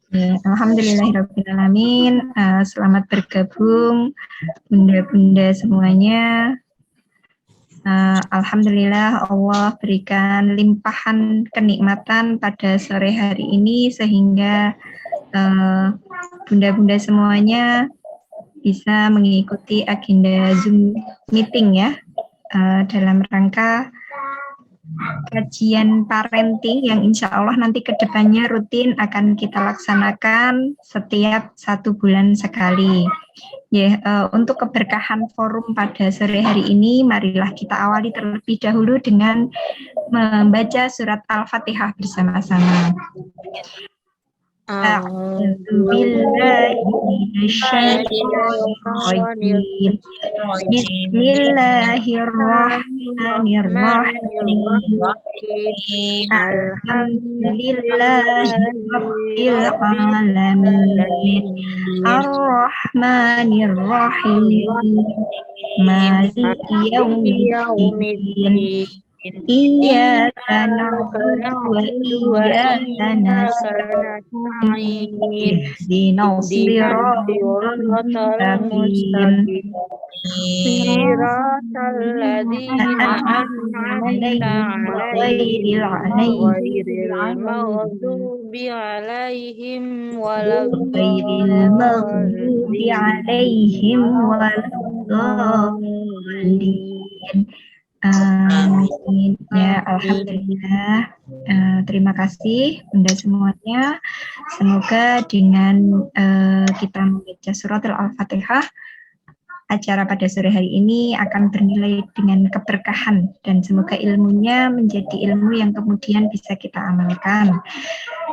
Ya, alhamdulillahirrahmanirrahim. Selamat bergabung bunda-bunda semuanya. Alhamdulillah Allah berikan limpahan kenikmatan pada sore hari ini sehingga bunda-bunda semuanya bisa mengikuti agenda Zoom meeting ya dalam rangka kajian parenting yang insya Allah nanti ke depannya rutin akan kita laksanakan setiap 1 bulan sekali. Ya, untuk keberkahan forum pada sore hari ini, marilah kita awali terlebih dahulu dengan membaca surat Al-Fatihah bersama-sama. Bismillahirrahmanirrahim. Alhamdulillahirabbil alamin. Ar-Rahmanir-Rahim. Maliki yaumiddin. Iyyaka na'budu wa iyyaka nasta'in. Ihdinas siratal mustaqim. Siratal ladzina an'amta 'alaihim ghairil maghdubi alaihim waladdallin. Amin. Ya, alhamdulillah. Terima kasih Bunda semuanya. Semoga dengan kita membaca surat Al-Fatihah, acara pada sore hari ini akan bernilai dengan keberkahan dan semoga ilmunya menjadi ilmu yang kemudian bisa kita amalkan.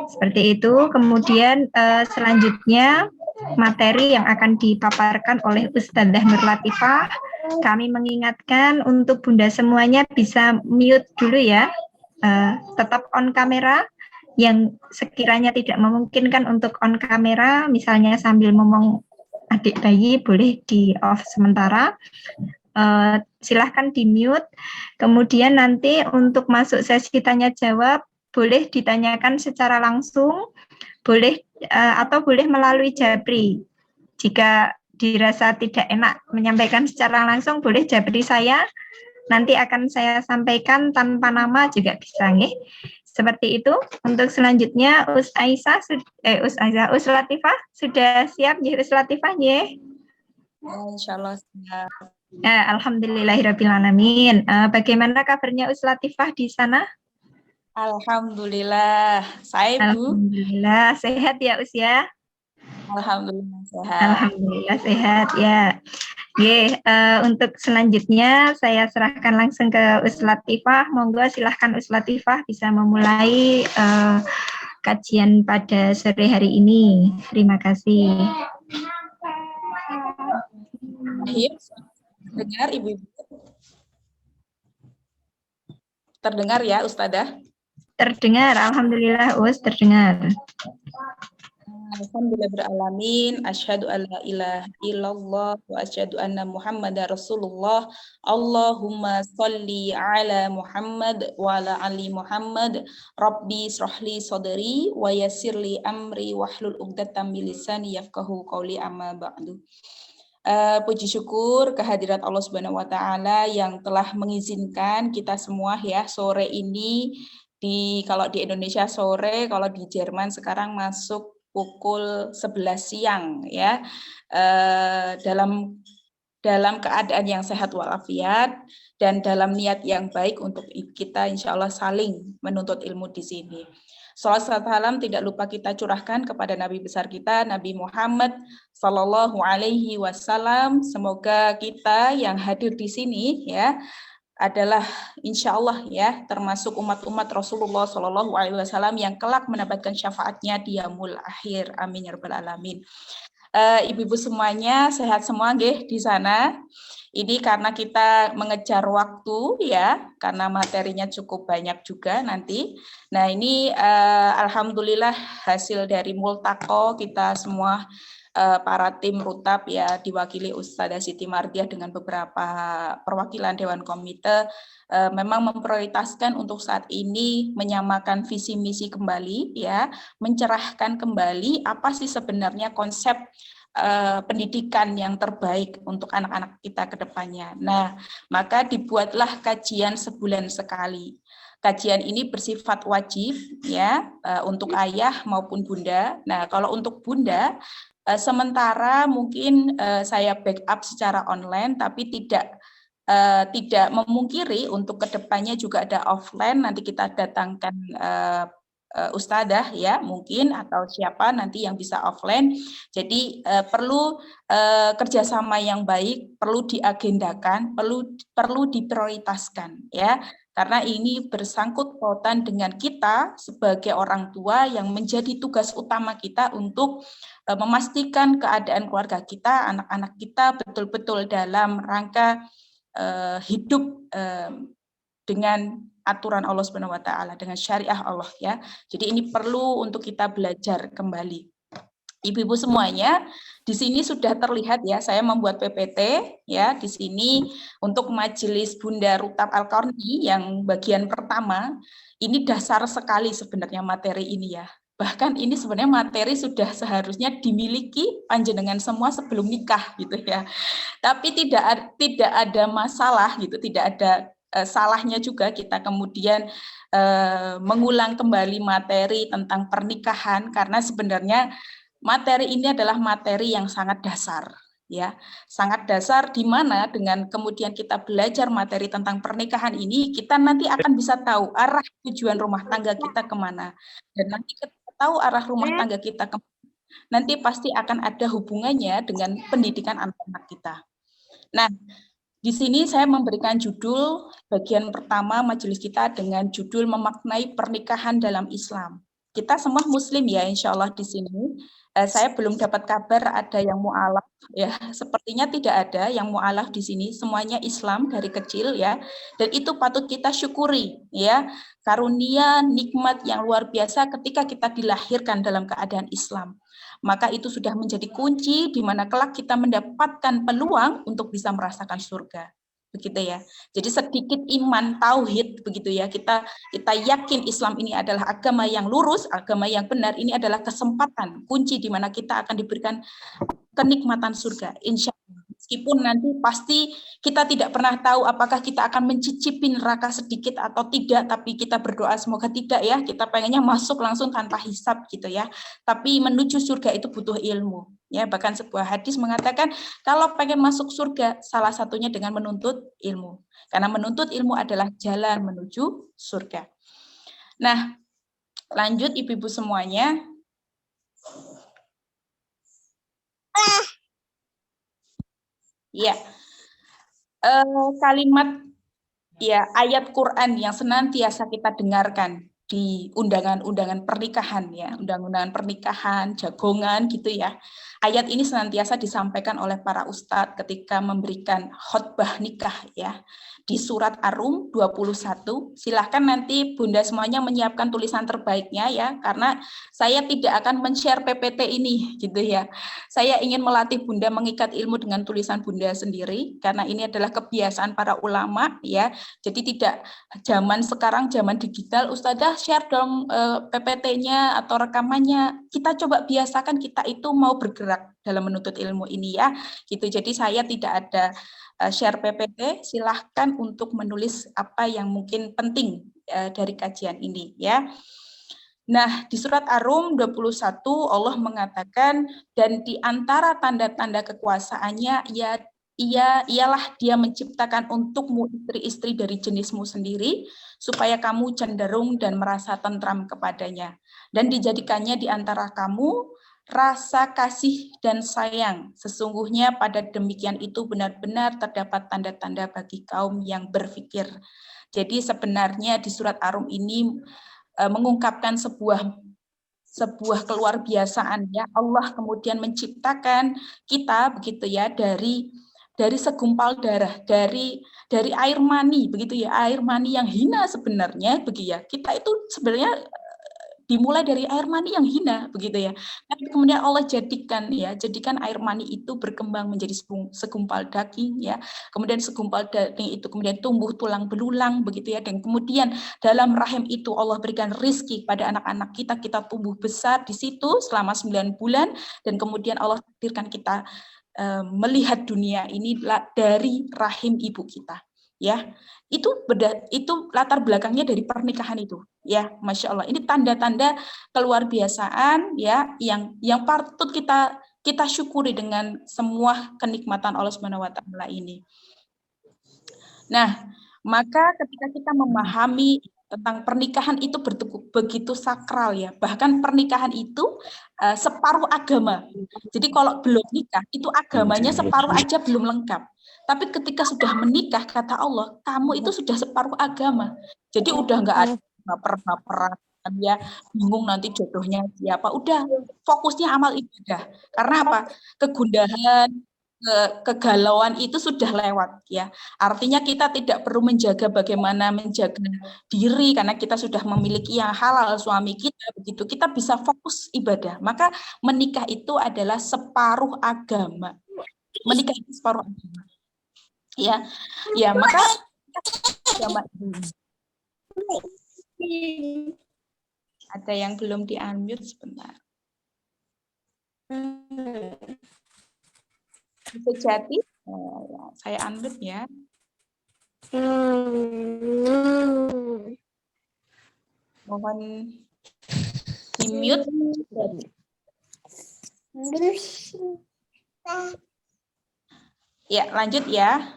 Seperti itu. Kemudian selanjutnya materi yang akan dipaparkan oleh Ustadzah Nur Latifah. Kami mengingatkan untuk Bunda semuanya bisa mute dulu ya, tetap on kamera. Yang sekiranya tidak memungkinkan untuk on kamera, misalnya sambil ngomong adik bayi, boleh di off sementara. Silahkan di mute. Kemudian nanti untuk masuk sesi tanya jawab, boleh ditanyakan secara langsung, boleh atau boleh melalui Jabri. Jika dirasa tidak enak menyampaikan secara langsung, boleh Jabri saya, nanti akan saya sampaikan tanpa nama juga bisa, nih. Seperti itu. Untuk selanjutnya Us Latifah sudah siap ya, Us Latifah ya? Insyaallah siap. Alhamdulillahirabbil alamin. Bagaimana kabarnya Us Latifah di sana? Alhamdulillah. Saya Bu. Alhamdulillah sehat ya Us ya? Alhamdulillah sehat. Alhamdulillah sehat ya. Untuk selanjutnya saya serahkan langsung ke Us Latifah. Monggo silahkan Us Latifah bisa memulai kajian pada sore hari ini. Terima kasih. Dengar Ibu? Terdengar ya Ustadzah? Terdengar, alhamdulillah Us terdengar. Alhamdulillah beralamin, asyhadu an la ilaha illallah wa asyhadu anna Muhammadar Rasulullah. Allahumma sholli ala Muhammad wa ala ali Muhammad. Rabbi shrahli sadri wa yassirli amri wahlul 'uqdatam min lisani yafqahu qawli, amma ba'du. Puji syukur kehadirat Allah Subhanahu wa taala yang telah mengizinkan kita semua ya sore ini kalau di Indonesia sore, kalau di Jerman sekarang masuk pukul 11 siang ya, dalam keadaan yang sehat walafiat dan dalam niat yang baik untuk kita insya Allah saling menuntut ilmu di sini. Shalawat salam tidak lupa kita curahkan kepada Nabi besar kita, Nabi Muhammad Sallallahu Alaihi Wasallam. Semoga kita yang hadir di sini ya adalah insya Allah ya termasuk umat-umat Rasulullah Shallallahu Alaihi Wasallam yang kelak mendapatkan syafaatnya di yaumul akhir. Amin ya rabbal alamin. Ibu-ibu semuanya sehat semua nggih di sana. Ini karena kita mengejar waktu ya, karena materinya cukup banyak juga nanti. Nah ini alhamdulillah hasil dari multaqo kita semua para tim Rutab ya diwakili Ustazah Siti Mardiah dengan beberapa perwakilan Dewan Komite memang memprioritaskan untuk saat ini menyamakan visi misi kembali ya, mencerahkan kembali apa sih sebenarnya konsep pendidikan yang terbaik untuk anak-anak kita ke depannya. Nah, maka dibuatlah kajian sebulan sekali. Kajian ini bersifat wajib ya untuk ayah maupun bunda. Nah, kalau untuk bunda sementara mungkin saya backup secara online, tapi tidak memungkiri untuk kedepannya juga ada offline. Nanti kita datangkan ustadzah ya mungkin atau siapa nanti yang bisa offline. Jadi perlu kerjasama yang baik, perlu diagendakan, perlu diprioritaskan ya. Karena ini bersangkut pautan dengan kita sebagai orang tua yang menjadi tugas utama kita untuk memastikan keadaan keluarga kita, anak-anak kita betul-betul dalam rangka hidup dengan aturan Allah Subhanahu wa taala, dengan syariah Allah ya. Jadi ini perlu untuk kita belajar kembali. Ibu-ibu semuanya, di sini sudah terlihat ya, saya membuat PPT ya di sini untuk Majelis Bunda Rutab Al-Qarni yang bagian pertama. Ini dasar sekali sebenarnya materi ini ya. Bahkan ini sebenarnya materi sudah seharusnya dimiliki panjenengan semua sebelum nikah gitu ya. Tapi tidak ada masalah gitu, tidak ada salahnya juga kita kemudian mengulang kembali materi tentang pernikahan karena sebenarnya materi ini adalah materi yang sangat dasar, ya, sangat dasar di mana dengan kemudian kita belajar materi tentang pernikahan ini, kita nanti akan bisa tahu arah tujuan rumah tangga kita kemana, dan nanti kita tahu arah rumah tangga kita kemana, nanti pasti akan ada hubungannya dengan pendidikan anak-anak kita. Nah, di sini saya memberikan judul bagian pertama majelis kita dengan judul memaknai pernikahan dalam Islam. Kita semua Muslim ya, insya Allah di sini. Saya belum dapat kabar ada yang mu'alaf ya, sepertinya tidak ada yang mu'alaf di sini. Semuanya Islam dari kecil ya, dan itu patut kita syukuri ya, karunia nikmat yang luar biasa ketika kita dilahirkan dalam keadaan Islam. Maka itu sudah menjadi kunci di mana kelak kita mendapatkan peluang untuk bisa merasakan surga. Begitu ya. Jadi sedikit iman tauhid begitu ya. Kita yakin Islam ini adalah agama yang lurus, agama yang benar. Ini adalah kesempatan kunci di mana kita akan diberikan kenikmatan surga. Insya Allah. Meskipun nanti pasti kita tidak pernah tahu apakah kita akan mencicipi neraka sedikit atau tidak, tapi kita berdoa semoga tidak ya. Kita pengennya masuk langsung tanpa hisab gitu ya. Tapi menuju surga itu butuh ilmu. Ya, bahkan sebuah hadis mengatakan kalau pengen masuk surga salah satunya dengan menuntut ilmu. Karena menuntut ilmu adalah jalan menuju surga. Nah, lanjut ibu-ibu semuanya. Ya, kalimat ya ayat Quran yang senantiasa kita dengarkan di undangan-undangan pernikahan ya, undang-undangan pernikahan, jagongan gitu ya. Ayat ini senantiasa disampaikan oleh para ustadz ketika memberikan khotbah nikah ya. Di surat Ar-Rum 21, silahkan nanti Bunda semuanya menyiapkan tulisan terbaiknya ya, karena saya tidak akan men-share PPT ini gitu ya. Saya ingin melatih Bunda mengikat ilmu dengan tulisan Bunda sendiri, karena ini adalah kebiasaan para ulama ya. Jadi tidak zaman sekarang, zaman digital, Ustazah share dong PPT-nya atau rekamannya. Kita coba biasakan kita itu mau bergerak dalam menuntut ilmu ini ya. Gitu. Jadi saya tidak ada share PPT, silahkan untuk menulis apa yang mungkin penting dari kajian ini ya. Nah, di surat Ar-Rum 21 Allah mengatakan dan di antara tanda-tanda kekuasaannya ialah dia menciptakan untukmu istri-istri dari jenismu sendiri supaya kamu cenderung dan merasa tentram kepadanya dan dijadikannya di antara kamu rasa kasih dan sayang. Sesungguhnya pada demikian itu benar-benar terdapat tanda-tanda bagi kaum yang berpikir. Jadi sebenarnya di surat Ar-Rum ini mengungkapkan sebuah keluar biasaan ya. Allah kemudian menciptakan kita begitu ya dari segumpal darah, dari air mani begitu ya, air mani yang hina sebenarnya begitu ya. Kita itu sebenarnya dimulai dari air mani yang hina begitu ya. Tapi kemudian Allah jadikan air mani itu berkembang menjadi segumpal daging ya. Kemudian segumpal daging itu kemudian tumbuh tulang belulang begitu ya, dan kemudian dalam rahim itu Allah berikan rizki pada anak-anak kita, kita tumbuh besar di situ selama 9 bulan, dan kemudian Allah takdirkan kita melihat dunia ini dari rahim ibu kita. Ya, itu latar belakangnya dari pernikahan itu. Ya, Masya Allah. Ini tanda-tanda keluar biasaan ya, yang patut kita syukuri dengan semua kenikmatan Allah Subhanahu Wa Taala ini. Nah, maka ketika kita memahami tentang pernikahan itu begitu sakral ya. Bahkan pernikahan itu separuh agama. Jadi kalau belum nikah, itu agamanya separuh aja belum lengkap. Tapi ketika sudah menikah, kata Allah, kamu itu sudah separuh agama. Jadi udah nggak ada baper-baperan ya, bingung nanti jodohnya siapa. Udah fokusnya amal ibadah. Karena apa? Kegundahan, kegalauan itu sudah lewat ya. Artinya kita tidak perlu menjaga bagaimana menjaga diri karena kita sudah memiliki yang halal suami kita, begitu kita bisa fokus ibadah. Maka menikah itu adalah separuh agama. Menikah itu separuh agama. Ya. Ya, maka ada yang belum di-unmute sebentar. Sejati, saya unmute ya. Mohon di-mute. Ya, lanjut ya.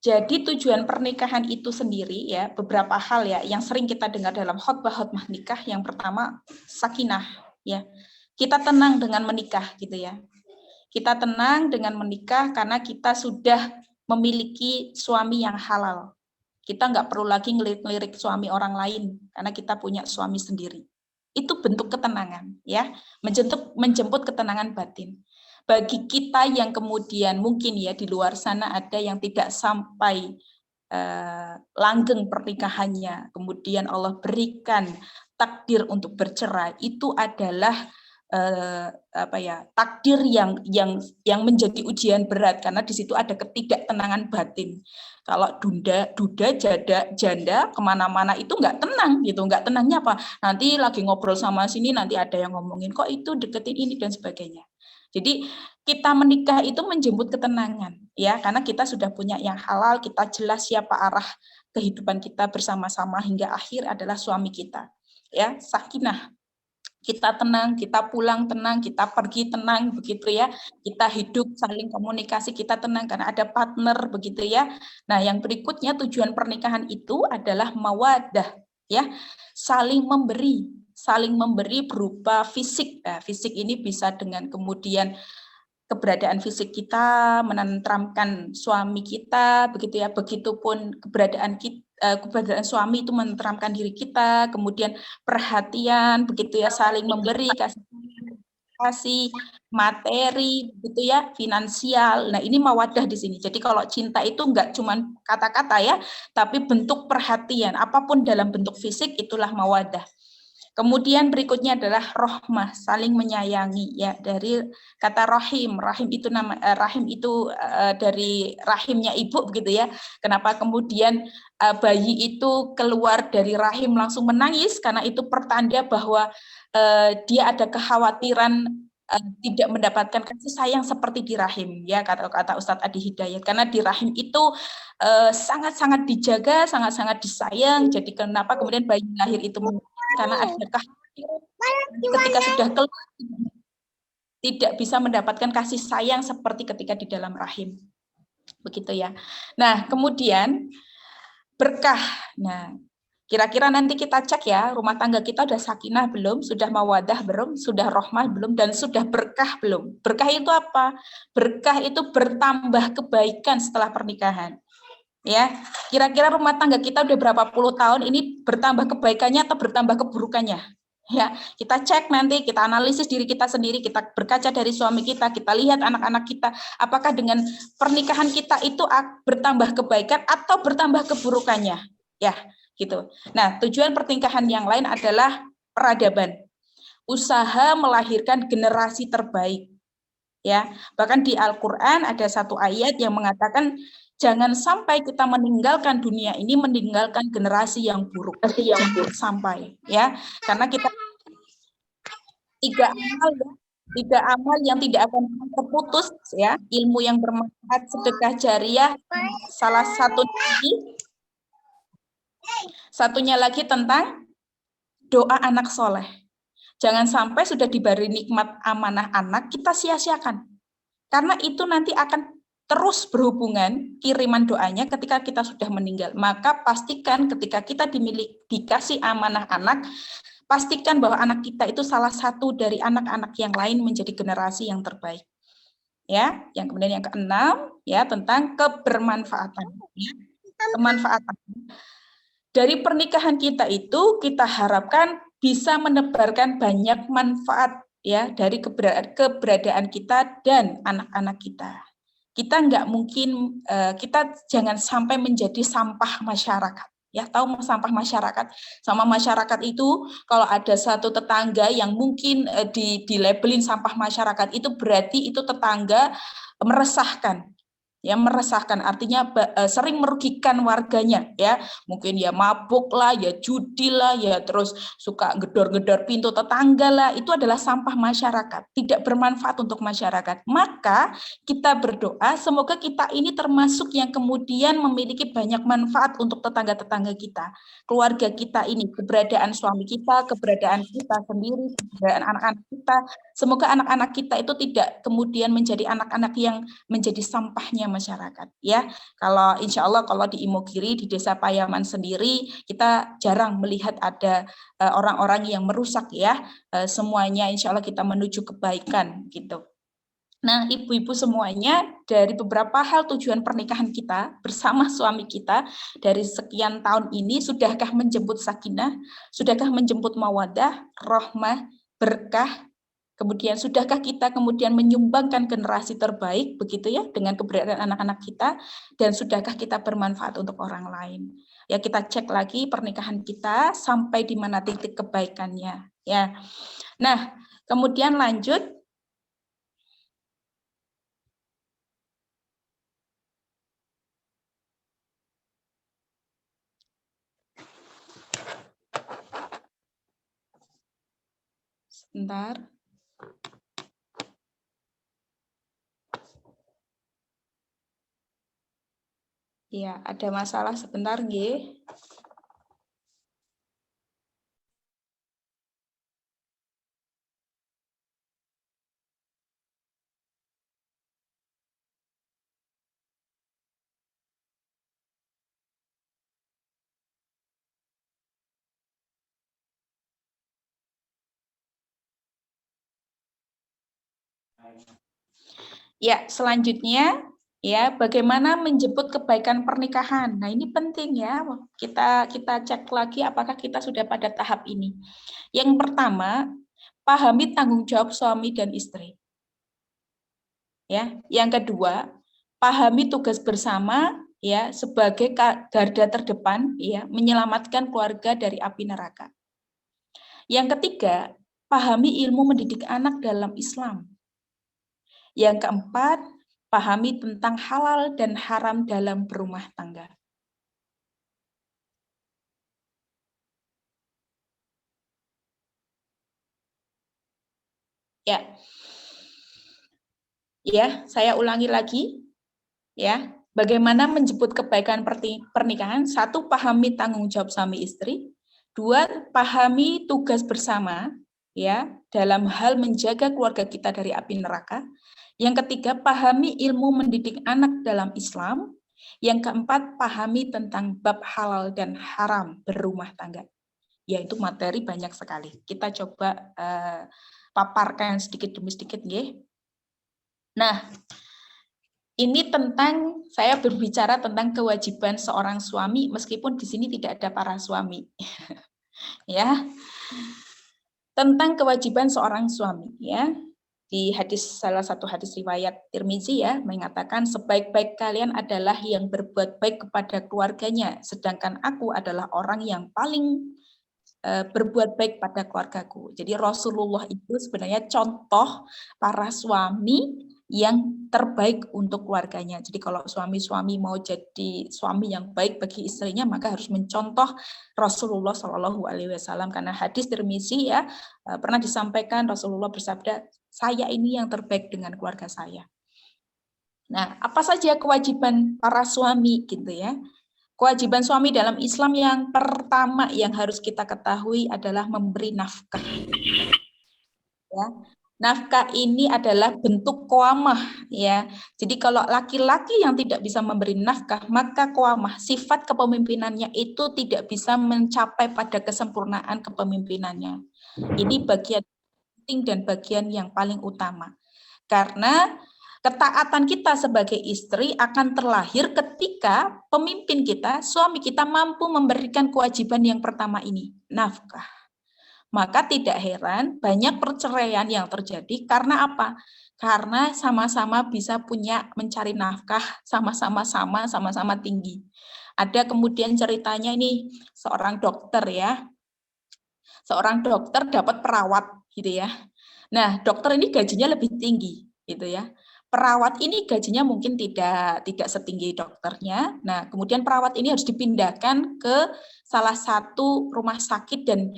Jadi tujuan pernikahan itu sendiri ya, beberapa hal ya yang sering kita dengar dalam khotbah-khotbah nikah. Yang pertama, sakinah ya. Kita tenang dengan menikah gitu ya. Kita tenang dengan menikah karena kita sudah memiliki suami yang halal. Kita nggak perlu lagi ngelirik-ngelirik suami orang lain karena kita punya suami sendiri. Itu bentuk ketenangan ya, menjemput ketenangan batin. Bagi kita yang kemudian mungkin ya di luar sana ada yang tidak sampai langgeng pernikahannya, kemudian Allah berikan takdir untuk bercerai, itu adalah takdir yang menjadi ujian berat karena di situ ada ketidaktenangan batin. Kalau duda, janda kemana-mana itu nggak tenang gitu, nggak tenangnya apa? Nanti lagi ngobrol sama sini nanti ada yang ngomongin kok itu deketin ini dan sebagainya. Jadi kita menikah itu menjemput ketenangan ya, karena kita sudah punya yang halal, kita jelas siapa arah kehidupan kita bersama-sama hingga akhir adalah suami kita. Ya, sakinah. Kita tenang, kita pulang tenang, kita pergi tenang begitu ya. Kita hidup saling komunikasi, kita tenang karena ada partner begitu ya. Nah, yang berikutnya tujuan pernikahan itu adalah mawaddah ya, saling memberi berupa fisik. Nah, fisik ini bisa dengan kemudian keberadaan fisik kita menenteramkan suami kita begitu ya, begitupun keberadaan suami itu menenteramkan diri kita, kemudian perhatian begitu ya, saling memberi, kasih materi begitu ya, finansial. Nah, ini mawaddah di sini. Jadi kalau cinta itu enggak cuma kata-kata ya, tapi bentuk perhatian, apapun dalam bentuk fisik itulah mawaddah. Kemudian berikutnya adalah rohmah, saling menyayangi ya, dari kata rahim. Rahim itu dari rahimnya ibu begitu ya. Kenapa kemudian bayi itu keluar dari rahim langsung menangis? Karena itu pertanda bahwa dia ada kekhawatiran tidak mendapatkan kasih sayang seperti di rahim ya, kata Ustadz Adi Hidayat. Karena di rahim itu sangat-sangat dijaga, sangat-sangat disayang. Jadi kenapa kemudian bayi lahir itu karena ada ketika sudah keluar tidak bisa mendapatkan kasih sayang seperti ketika di dalam rahim. Begitu ya. Nah, kemudian berkah. Nah, kira-kira nanti kita cek ya, rumah tangga kita udah sakinah belum, sudah mawadah belum, sudah rohmah belum, dan sudah berkah belum. Berkah itu apa? Berkah itu bertambah kebaikan setelah pernikahan. Ya, kira-kira rumah tangga kita udah berapa puluh tahun ini bertambah kebaikannya atau bertambah keburukannya? Ya, kita cek nanti, kita analisis diri kita sendiri, kita berkaca dari suami kita, kita lihat anak-anak kita, apakah dengan pernikahan kita itu bertambah kebaikan atau bertambah keburukannya? Ya, gitu. Nah, tujuan pernikahan yang lain adalah peradaban. usaha melahirkan generasi terbaik. Ya, bahkan di Al-Qur'an ada satu ayat yang mengatakan jangan sampai kita meninggalkan dunia ini meninggalkan generasi yang buruk. Jangan sampai, ya. Karena kita tiga amal yang tidak akan terputus, ya. Ilmu yang bermanfaat, sedekah jariah, salah satunya lagi tentang doa anak soleh. Jangan sampai sudah diberi nikmat amanah anak, kita sia-siakan. Karena itu nanti akan terus berhubungan kiriman doanya ketika kita sudah meninggal. Maka pastikan ketika kita dikasih amanah anak, pastikan bahwa anak kita itu salah satu dari anak-anak yang lain menjadi generasi yang terbaik. Ya, yang kemudian yang keenam ya tentang kebermanfaatan. Ya. Kemanfaatan. Dari pernikahan kita itu kita harapkan bisa menebarkan banyak manfaat ya dari keberadaan kita dan anak-anak kita. Kita nggak mungkin, kita jangan sampai menjadi sampah masyarakat. Ya, tahu sampah masyarakat? Sama masyarakat itu kalau ada satu tetangga yang mungkin dilabelin sampah masyarakat, itu berarti itu tetangga meresahkan. Ya, meresahkan artinya sering merugikan warganya ya, mungkin ya mabuk lah, ya judi lah, ya terus suka gedor-gedor pintu tetangga lah, itu adalah sampah masyarakat, tidak bermanfaat untuk masyarakat. Maka kita berdoa semoga kita ini termasuk yang kemudian memiliki banyak manfaat untuk tetangga-tetangga kita, keluarga kita ini, keberadaan suami kita, keberadaan kita sendiri, keberadaan anak-anak kita. Semoga anak-anak kita itu tidak kemudian menjadi anak-anak yang menjadi sampahnya masyarakat ya. Kalau insya Allah kalau di Imogiri di Desa Payaman sendiri kita jarang melihat ada orang-orang yang merusak ya. Semuanya insya Allah kita menuju kebaikan gitu. Nah, ibu-ibu semuanya, dari beberapa hal tujuan pernikahan kita bersama suami kita dari sekian tahun ini, sudahkah menjemput sakinah, sudahkah menjemput mawadah, rahmah, berkah, kemudian sudahkah kita kemudian menyumbangkan generasi terbaik, begitu ya, dengan keberadaan anak-anak kita, dan sudahkah kita bermanfaat untuk orang lain. Ya, kita cek lagi pernikahan kita sampai di mana titik kebaikannya. Ya. Nah, kemudian lanjut. Sebentar. Ya, ada masalah sebentar, nggih. Ya, selanjutnya ya bagaimana menjemput kebaikan pernikahan. Nah, ini penting ya. Kita cek lagi apakah kita sudah pada tahap ini. Yang pertama, pahami tanggung jawab suami dan istri. Ya, yang kedua, pahami tugas bersama ya sebagai garda terdepan ya menyelamatkan keluarga dari api neraka. Yang ketiga, pahami ilmu mendidik anak dalam Islam. Yang keempat, pahami tentang halal dan haram dalam berumah tangga. Ya. Ya, saya ulangi lagi. Ya, bagaimana menjemput kebaikan pernikahan? 1, pahami tanggung jawab suami istri. 2, pahami tugas bersama ya dalam hal menjaga keluarga kita dari api neraka. Yang ketiga, pahami ilmu mendidik anak dalam Islam. Yang keempat, pahami tentang bab halal dan haram berumah tangga. Yaitu materi banyak sekali. Kita coba paparkan sedikit demi sedikit, nggih. Nah, ini tentang saya berbicara tentang kewajiban seorang suami meskipun di sini tidak ada para suami. Ya. Tentang kewajiban seorang suami ya. Di salah satu hadis riwayat Tirmizi ya mengatakan sebaik-baik kalian adalah yang berbuat baik kepada keluarganya sedangkan aku adalah orang yang paling berbuat baik pada keluargaku. Jadi Rasulullah itu sebenarnya contoh para suami yang terbaik untuk keluarganya. Jadi kalau suami-suami mau jadi suami yang baik bagi istrinya, maka harus mencontoh Rasulullah Shallallahu Alaihi Wasallam. Karena hadis Tirmizi ya pernah disampaikan Rasulullah bersabda, saya ini yang terbaik dengan keluarga saya. Nah, apa saja kewajiban para suami gitu ya? Kewajiban suami dalam Islam yang pertama yang harus kita ketahui adalah memberi nafkah. Ya. Nafkah ini adalah bentuk qawamah ya. Jadi kalau laki-laki yang tidak bisa memberi nafkah, maka qawamah, sifat kepemimpinannya itu tidak bisa mencapai pada kesempurnaan kepemimpinannya. Ini bagian penting dan bagian yang paling utama. Karena ketaatan kita sebagai istri akan terlahir ketika pemimpin kita, suami kita mampu memberikan kewajiban yang pertama ini, nafkah. Maka tidak heran banyak perceraian yang terjadi karena apa? Karena sama-sama bisa punya mencari nafkah, sama-sama tinggi. Ada kemudian ceritanya ini seorang dokter ya. Seorang dokter dapat perawat gitu ya. Nah, dokter ini gajinya lebih tinggi gitu ya. Perawat ini gajinya mungkin tidak setinggi dokternya. Nah, kemudian perawat ini harus dipindahkan ke salah satu rumah sakit dan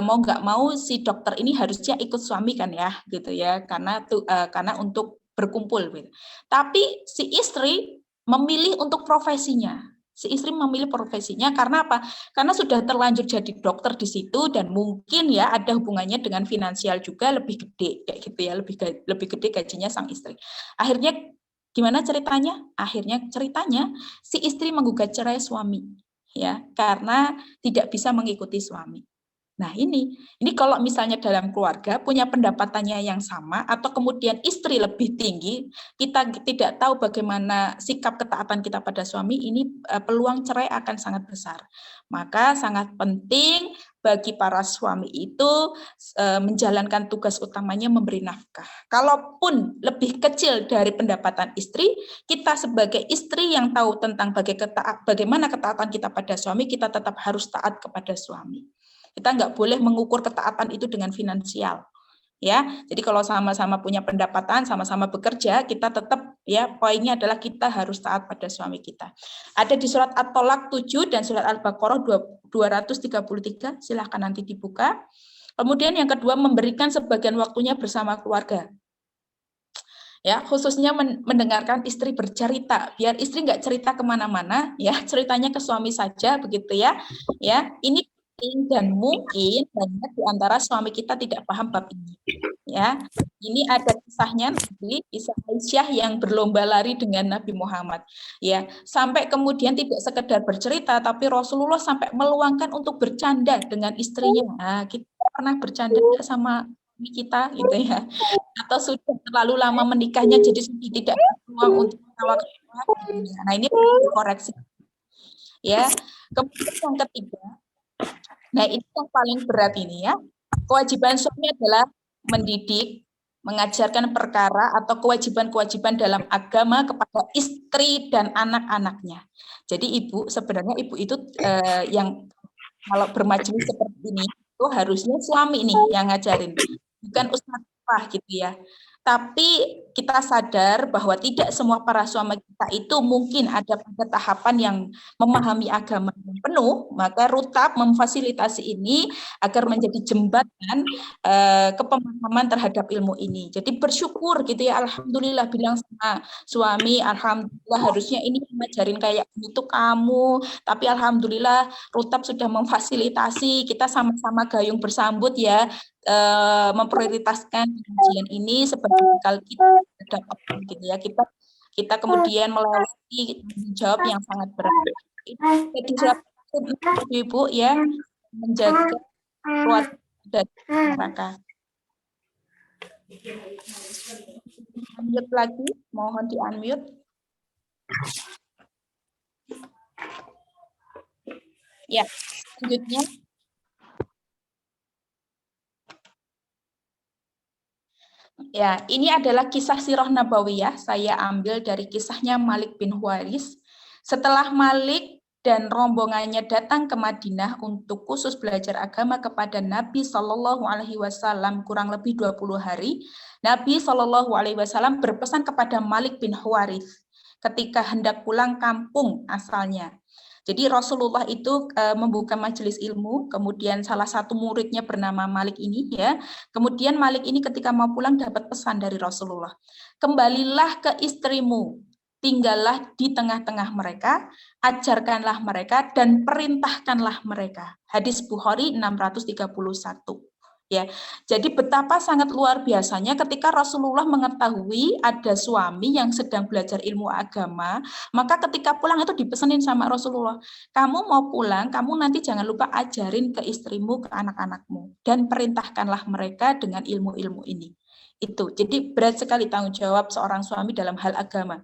mau nggak mau si dokter ini harusnya ikut suami kan ya, gitu ya, karena untuk berkumpul. Gitu. Tapi si istri memilih untuk profesinya. Si istri memilih profesinya karena apa? Karena sudah terlanjur jadi dokter di situ dan mungkin ya ada hubungannya dengan finansial juga lebih gede kayak gitu ya, lebih gede gajinya sang istri. Akhirnya gimana ceritanya? Akhirnya ceritanya si istri menggugat cerai suami ya karena tidak bisa mengikuti suami. Nah ini kalau misalnya dalam keluarga punya pendapatannya yang sama atau kemudian istri lebih tinggi, kita tidak tahu bagaimana sikap ketaatan kita pada suami, ini peluang cerai akan sangat besar. Maka sangat penting bagi para suami itu menjalankan tugas utamanya memberi nafkah. Kalaupun lebih kecil dari pendapatan istri, kita sebagai istri yang tahu tentang bagaimana ketaatan kita pada suami, kita tetap harus taat kepada suami. Kita nggak boleh mengukur ketaatan itu dengan finansial. Ya, jadi kalau sama-sama punya pendapatan, sama-sama bekerja, kita tetap ya poinnya adalah kita harus taat pada suami kita. Ada di surat At-Tolak 7 dan surat Al-Baqarah 233, silahkan nanti dibuka. Kemudian yang kedua, memberikan sebagian waktunya bersama keluarga. Ya, khususnya mendengarkan istri bercerita, biar istri nggak cerita kemana-mana, ya ceritanya ke suami saja begitu ya. Ya, ini dan mungkin banyak di antara suami kita tidak paham bab ini. Ya, ini ada kisahnya nanti, kisah Aisyah yang berlomba lari dengan Nabi Muhammad. Ya, sampai kemudian tidak sekedar bercerita, tapi Rasulullah sampai meluangkan untuk bercanda dengan istrinya. Nah, kita pernah bercanda sama kita gitu ya, atau sudah terlalu lama menikahnya jadi sudah tidak peluang untuk ketawa-ketawa. Nah, ini perlu dikoreksi. Ya, kemudian yang ketiga. Nah, ini yang paling berat ini ya. Kewajiban suami adalah mendidik, mengajarkan perkara atau kewajiban-kewajiban dalam agama kepada istri dan anak-anaknya. Jadi sebenarnya ibu itu yang kalau bermajelis seperti ini itu harusnya suami nih yang ngajarin, bukan ustadzah gitu ya. Tapi kita sadar bahwa tidak semua para suami kita itu mungkin ada pada tahapan yang memahami agama yang penuh, maka Rutab memfasilitasi ini agar menjadi jembatan kepemahaman terhadap ilmu ini. Jadi bersyukur gitu ya, alhamdulillah bilang sama suami, alhamdulillah harusnya ini ngajarin kayak gitu kamu, tapi alhamdulillah Rutab sudah memfasilitasi, kita sama-sama gayung bersambut ya, memprioritaskan kajian ini sebagai bekal kita dapat gitu ya, kita kemudian melewati jawab yang sangat berat. Itu jadi surat ibu ya, menjaga keluarga dari neraka. Unmute lagi, mohon di unmute. Ya, selanjutnya. Ya, ini adalah kisah sirah nabawiyah. Saya ambil dari kisahnya Malik bin Huwaris. Setelah Malik dan rombongannya datang ke Madinah untuk khusus belajar agama kepada Nabi Shallallahu Alaihi Wasallam kurang lebih 20 hari, Nabi Shallallahu Alaihi Wasallam berpesan kepada Malik bin Huwairits ketika hendak pulang kampung asalnya. Jadi Rasulullah itu membuka majelis ilmu, kemudian salah satu muridnya bernama Malik ini ya. Kemudian Malik ini ketika mau pulang dapat pesan dari Rasulullah. Kembalilah ke istrimu, tinggallah di tengah-tengah mereka, ajarkanlah mereka dan perintahkanlah mereka. Hadis Bukhari 631. Ya, jadi betapa sangat luar biasanya ketika Rasulullah mengetahui ada suami yang sedang belajar ilmu agama, maka ketika pulang itu dipesenin sama Rasulullah, kamu mau pulang, kamu nanti jangan lupa ajarin ke istrimu, ke anak-anakmu, dan perintahkanlah mereka dengan ilmu-ilmu ini. Itu, jadi berat sekali tanggung jawab seorang suami dalam hal agama.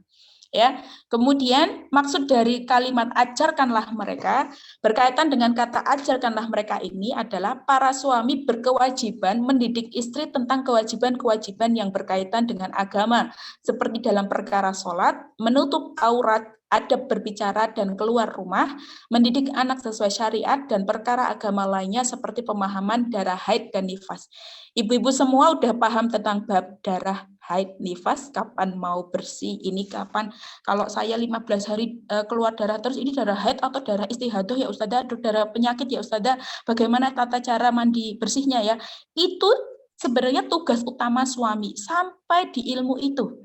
Ya, kemudian maksud dari kalimat ajarkanlah mereka berkaitan dengan kata ajarkanlah mereka ini adalah para suami berkewajiban mendidik istri tentang kewajiban-kewajiban yang berkaitan dengan agama seperti dalam perkara sholat, menutup aurat, adab berbicara dan keluar rumah, mendidik anak sesuai syariat dan perkara agama lainnya seperti pemahaman darah haid dan nifas. Ibu-ibu semua udah paham tentang bab darah haid nifas, kapan mau bersih, ini kapan. Kalau saya 15 hari keluar darah terus, ini darah haid atau darah istihadah ya Ustazah, atau darah penyakit ya Ustazah, bagaimana tata cara mandi bersihnya ya. Itu sebenarnya tugas utama suami sampai di ilmu itu.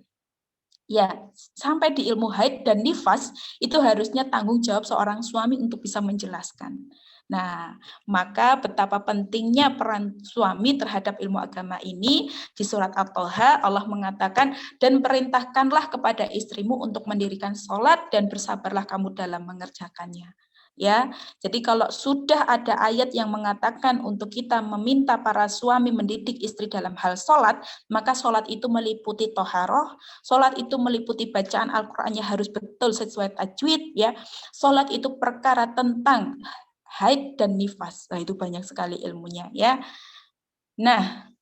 Ya, sampai di ilmu haid dan nifas itu harusnya tanggung jawab seorang suami untuk bisa menjelaskan. Nah, maka betapa pentingnya peran suami terhadap ilmu agama ini di surat At-Thaha Allah mengatakan dan perintahkanlah kepada istrimu untuk mendirikan sholat dan bersabarlah kamu dalam mengerjakannya. Ya, jadi kalau sudah ada ayat yang mengatakan untuk kita meminta para suami mendidik istri dalam hal sholat, maka sholat itu meliputi toharoh, sholat itu meliputi bacaan Al-Qur'annya harus betul sesuai tajwid, ya. Sholat itu perkara tentang haid dan nifas. Nah, itu banyak sekali ilmunya, ya. Nah,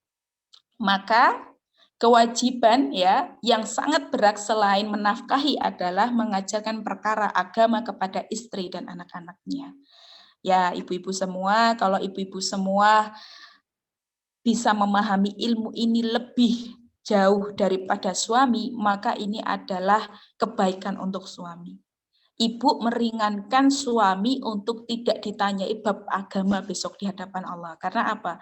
maka kewajiban ya yang sangat berat selain menafkahi adalah mengajarkan perkara agama kepada istri dan anak-anaknya. Ya, ibu-ibu semua, kalau ibu-ibu semua bisa memahami ilmu ini lebih jauh daripada suami, maka ini adalah kebaikan untuk suami. Ibu meringankan suami untuk tidak ditanyai bab agama besok di hadapan Allah. Karena apa?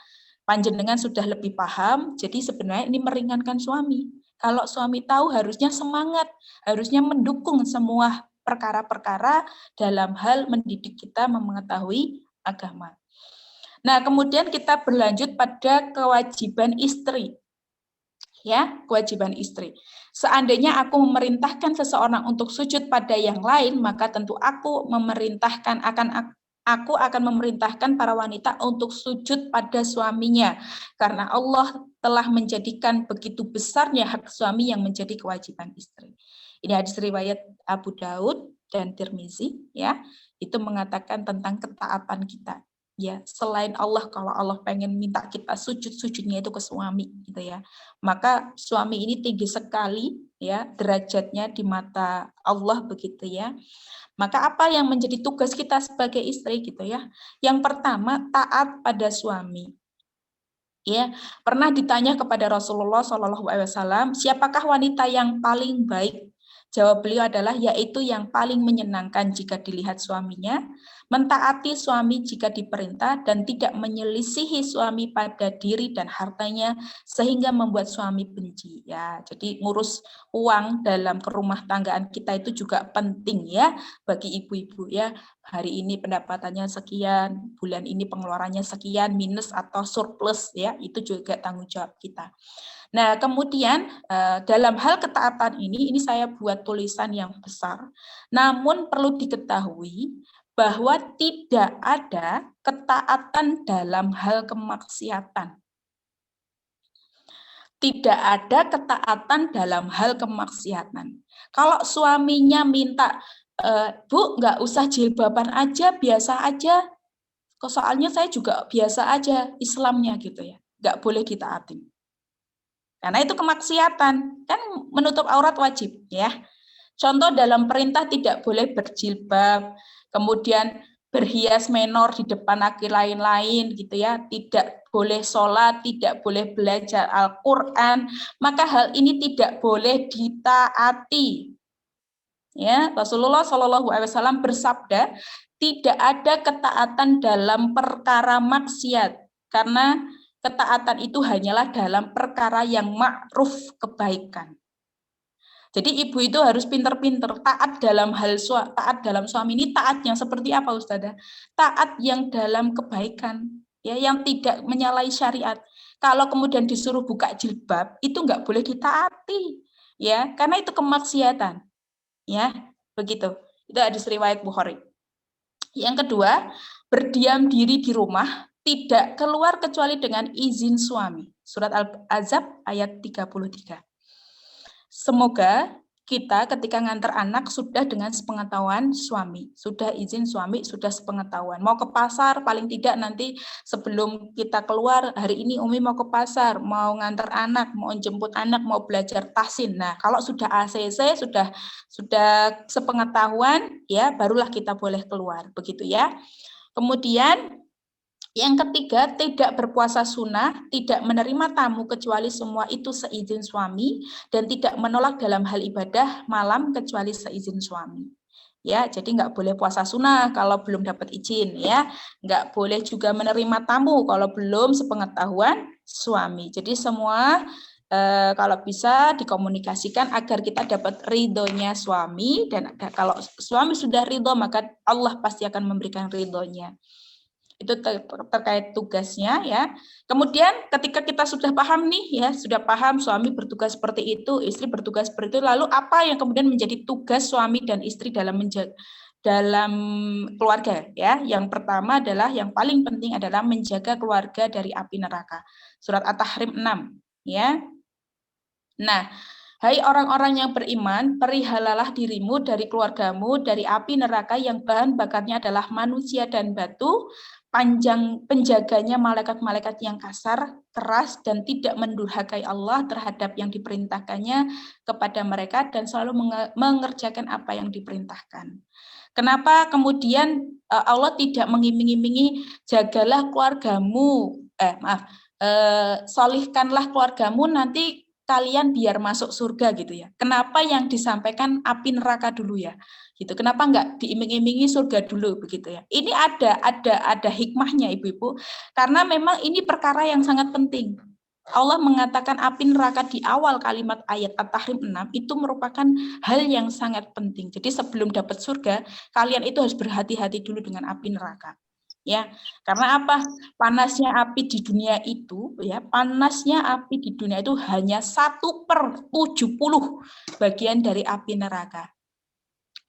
Panjenengan sudah lebih paham, jadi sebenarnya ini meringankan suami. Kalau suami tahu harusnya semangat, harusnya mendukung semua perkara-perkara dalam hal mendidik kita mengetahui agama. Nah, kemudian kita berlanjut pada kewajiban istri. Ya, kewajiban istri. Seandainya aku memerintahkan seseorang untuk sujud pada yang lain, maka tentu aku akan memerintahkan para wanita untuk sujud pada suaminya, karena Allah telah menjadikan begitu besarnya hak suami yang menjadi kewajiban istri. Ini hadis riwayat Abu Daud dan Tirmizi, ya, itu mengatakan tentang ketaatan kita. Ya, selain Allah, kalau Allah pengen minta kita sujudnya itu ke suami, gitu ya. Maka suami ini tinggi sekali, ya, derajatnya di mata Allah begitu ya. Maka apa yang menjadi tugas kita sebagai istri gitu ya? Yang pertama, taat pada suami. Ya, pernah ditanya kepada Rasulullah SAW, siapakah wanita yang paling baik? Jawab beliau adalah yaitu yang paling menyenangkan jika dilihat suaminya, mentaati suami jika diperintah dan tidak menyelisihi suami pada diri dan hartanya sehingga membuat suami benci. Ya, jadi ngurus uang dalam kerumah tanggaan kita itu juga penting ya bagi ibu-ibu ya. Hari ini pendapatannya sekian, bulan ini pengeluarannya sekian, minus atau surplus ya, itu juga tanggung jawab kita. Nah, kemudian dalam hal ketaatan ini saya buat tulisan yang besar, namun perlu diketahui bahwa tidak ada ketaatan dalam hal kemaksiatan. Tidak ada ketaatan dalam hal kemaksiatan. Kalau suaminya minta, Bu, nggak usah jilbaban aja, biasa aja, soalnya saya juga biasa aja Islamnya gitu ya, nggak boleh ditaatin. Karena itu kemaksiatan, kan menutup aurat wajib ya. Contoh dalam perintah tidak boleh berjilbab, kemudian berhias menor di depan laki lain-lain gitu ya, tidak boleh sholat, tidak boleh belajar Al-Quran, maka hal ini tidak boleh ditaati. Ya, Rasulullah SAW bersabda, tidak ada ketaatan dalam perkara maksiat, karena ketaatan itu hanyalah dalam perkara yang ma'ruf kebaikan. Jadi ibu itu harus pinter-pinter, taat dalam suami ini taat yang seperti apa Ustazah? Taat yang dalam kebaikan, ya, yang tidak menyalahi syariat. Kalau kemudian disuruh buka jilbab, itu nggak boleh ditaati, ya, karena itu kemaksiatan, ya, begitu. Itu hadis riwayat Bukhari. Yang kedua, berdiam diri di rumah, tidak keluar kecuali dengan izin suami. Surat Al-Ahzab ayat 33. Semoga kita ketika ngantar anak sudah dengan sepengetahuan suami, sudah izin suami, sudah sepengetahuan. Mau ke pasar, paling tidak nanti sebelum kita keluar, hari ini Umi mau ke pasar, mau ngantar anak, mau jemput anak, mau belajar tahsin. Nah, kalau sudah ACC, sudah sepengetahuan, ya barulah kita boleh keluar, begitu ya. Kemudian yang ketiga, tidak berpuasa sunnah, tidak menerima tamu kecuali semua itu seizin suami, dan tidak menolak dalam hal ibadah malam kecuali seizin suami. Ya, jadi nggak boleh puasa sunnah kalau belum dapat izin, ya. Nggak boleh juga menerima tamu kalau belum sepengetahuan suami. Jadi semua kalau bisa dikomunikasikan agar kita dapat ridhonya suami, dan kalau suami sudah ridho maka Allah pasti akan memberikan ridhonya. Itu terkait tugasnya ya. Kemudian ketika kita sudah paham nih ya, sudah paham suami bertugas seperti itu, istri bertugas seperti itu, lalu apa yang kemudian menjadi tugas suami dan istri dalam keluarga ya. Yang pertama adalah yang paling penting adalah menjaga keluarga dari api neraka. Surat At-Tahrim 6 ya. Nah, hai orang-orang yang beriman, perihalalah dirimu dari keluargamu dari api neraka yang bahan bakarnya adalah manusia dan batu, penjaganya malaikat-malaikat yang kasar, keras, dan tidak mendurhakai Allah terhadap yang diperintahkannya kepada mereka dan selalu mengerjakan apa yang diperintahkan. Kenapa kemudian Allah tidak mengiming-imingi jagalah keluargamu, solihkanlah keluargamu nanti kalian biar masuk surga gitu ya. Kenapa yang disampaikan api neraka dulu ya? Gitu. Kenapa enggak diiming-imingi surga dulu begitu ya? Ini ada hikmahnya Ibu-ibu. Karena memang ini perkara yang sangat penting. Allah mengatakan api neraka di awal kalimat ayat At-Tahrim 6 itu merupakan hal yang sangat penting. Jadi sebelum dapat surga, kalian itu harus berhati-hati dulu dengan api neraka. Ya, karena apa? Panasnya api di dunia itu, ya, panasnya api di dunia itu hanya 1/70 bagian dari api neraka.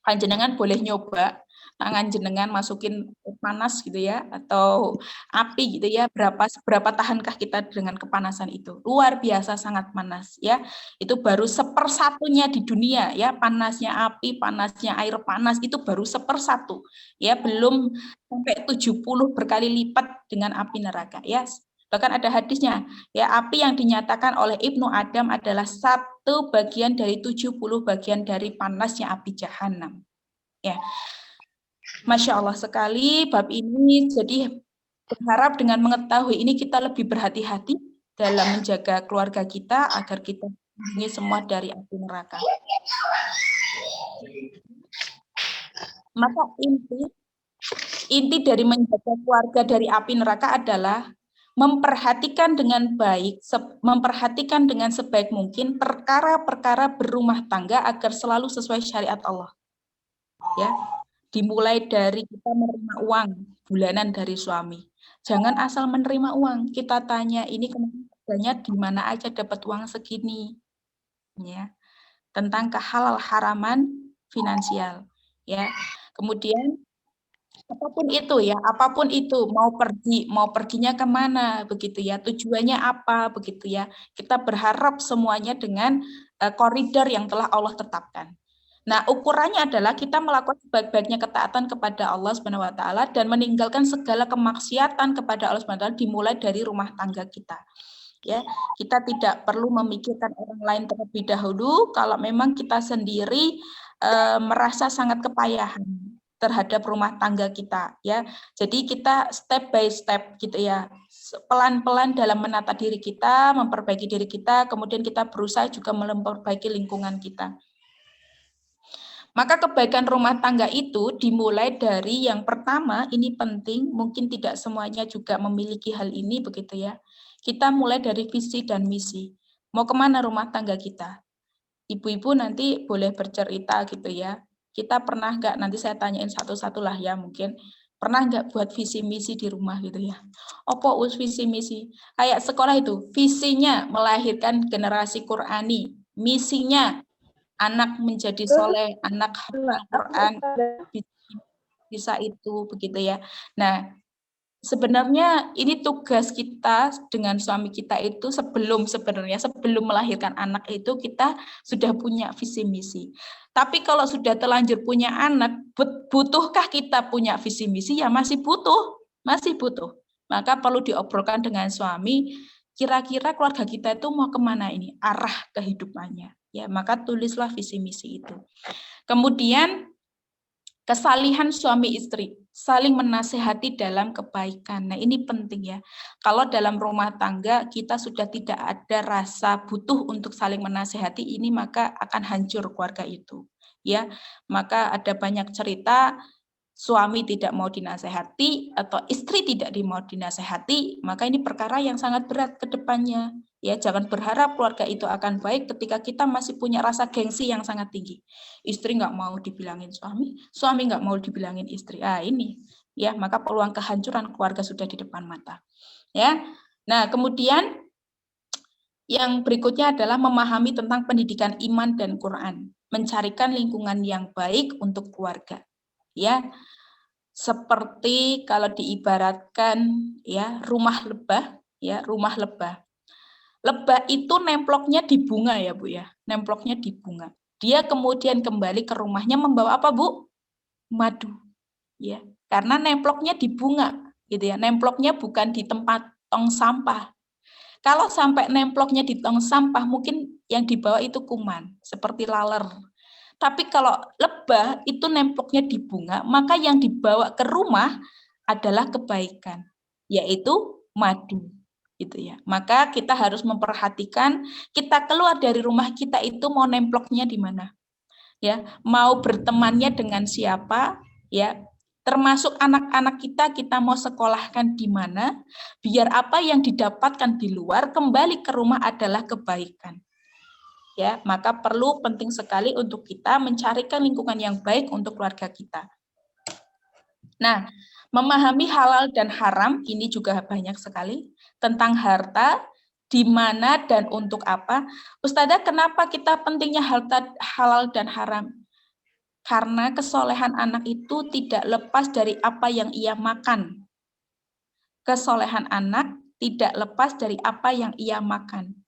Panjenengan boleh nyoba tangan jenengan masukin panas gitu ya, atau api gitu ya, berapa tahankah kita dengan kepanasan itu? Luar biasa sangat panas ya. Itu baru 1/1 di dunia ya, panasnya api, panasnya air panas itu baru 1/1 ya, belum sampai 70 berkali lipat dengan api neraka ya. Bahkan ada hadisnya ya, api yang dinyatakan oleh Ibnu Adam adalah 1 bagian dari 70 bagian dari panasnya api jahanam ya. Masya Allah sekali bab ini, jadi berharap dengan mengetahui ini kita lebih berhati-hati dalam menjaga keluarga kita agar kita melindungi semua dari api neraka. Maka inti dari menjaga keluarga dari api neraka adalah memperhatikan dengan baik, memperhatikan dengan sebaik mungkin perkara-perkara berumah tangga agar selalu sesuai syariat Allah. Ya. Dimulai dari kita menerima uang bulanan dari suami. Jangan asal menerima uang, kita tanya ini kemana di mana aja dapat uang segini. Ya. Tentang kehalal haraman finansial, ya. Kemudian apapun itu, mau perginya kemana, begitu ya, tujuannya apa, begitu ya. Kita berharap semuanya dengan koridor yang telah Allah tetapkan. Nah, ukurannya adalah kita melakukan sebaik-baiknya ketaatan kepada Allah Subhanahu wa taala dan meninggalkan segala kemaksiatan kepada Allah Subhanahu wa taala dimulai dari rumah tangga kita. Ya, kita tidak perlu memikirkan orang lain terlebih dahulu kalau memang kita sendiri merasa sangat kepayahan terhadap rumah tangga kita, ya. Jadi kita step by step gitu ya, pelan-pelan dalam menata diri kita, memperbaiki diri kita, kemudian kita berusaha juga memperbaiki lingkungan kita. Maka kebaikan rumah tangga itu dimulai dari yang pertama, ini penting, mungkin tidak semuanya juga memiliki hal ini begitu ya. Kita mulai dari visi dan misi. Mau kemana rumah tangga kita? Ibu-ibu nanti boleh bercerita gitu ya. Kita pernah nggak, nanti saya tanyain satu-satu lah ya mungkin. Pernah nggak buat visi misi di rumah gitu ya? Apa visi misi? Kayak sekolah itu, visinya melahirkan generasi Qurani, misinya anak menjadi soleh, anak hafal Quran, bisa itu begitu ya. Nah, sebenarnya ini tugas kita dengan suami kita itu sebelum melahirkan anak itu kita sudah punya visi misi. Tapi kalau sudah terlanjur punya anak, butuhkah kita punya visi misi? Ya masih butuh. Maka perlu diobrolkan dengan suami, kira-kira keluarga kita itu mau kemana ini? Arah kehidupannya. Ya, maka tulislah visi misi itu. Kemudian kesalihan suami istri, saling menasehati dalam kebaikan. Nah, ini penting ya. Kalau dalam rumah tangga kita sudah tidak ada rasa butuh untuk saling menasehati, ini maka akan hancur keluarga itu. Ya, maka ada banyak cerita suami tidak mau dinasehati atau istri tidak mau dinasehati, maka ini perkara yang sangat berat ke depannya. Ya, jangan berharap keluarga itu akan baik ketika kita masih punya rasa gengsi yang sangat tinggi. Istri nggak mau dibilangin suami, suami nggak mau dibilangin istri. Ini ya, maka peluang kehancuran keluarga sudah di depan mata. Ya. Nah, kemudian yang berikutnya adalah memahami tentang pendidikan iman dan Quran, mencarikan lingkungan yang baik untuk keluarga. Ya, seperti kalau diibaratkan ya rumah lebah, lebah itu nemploknya di bunga ya Bu ya, nemploknya di bunga. Dia kemudian kembali ke rumahnya membawa apa Bu? Madu, ya, karena nemploknya di bunga, gitu ya, nemploknya bukan di tempat tong sampah. Kalau sampai nemploknya di tong sampah, mungkin yang dibawa itu kuman, seperti laler. Tapi kalau lebah itu nemploknya di bunga, maka yang dibawa ke rumah adalah kebaikan, yaitu madu. Gitu ya. Maka kita harus memperhatikan kita keluar dari rumah kita itu mau nemploknya di mana. Ya, mau bertemannya dengan siapa, ya. Termasuk anak-anak kita mau sekolahkan di mana, biar apa yang didapatkan di luar kembali ke rumah adalah kebaikan. Ya, maka penting sekali untuk kita mencarikan lingkungan yang baik untuk keluarga kita. Nah, memahami halal dan haram ini juga banyak sekali tentang harta, di mana dan untuk apa. Ustazah, kenapa kita pentingnya harta halal dan haram? Karena kesolehan anak itu tidak lepas dari apa yang ia makan. Kesolehan anak tidak lepas dari apa yang ia makan.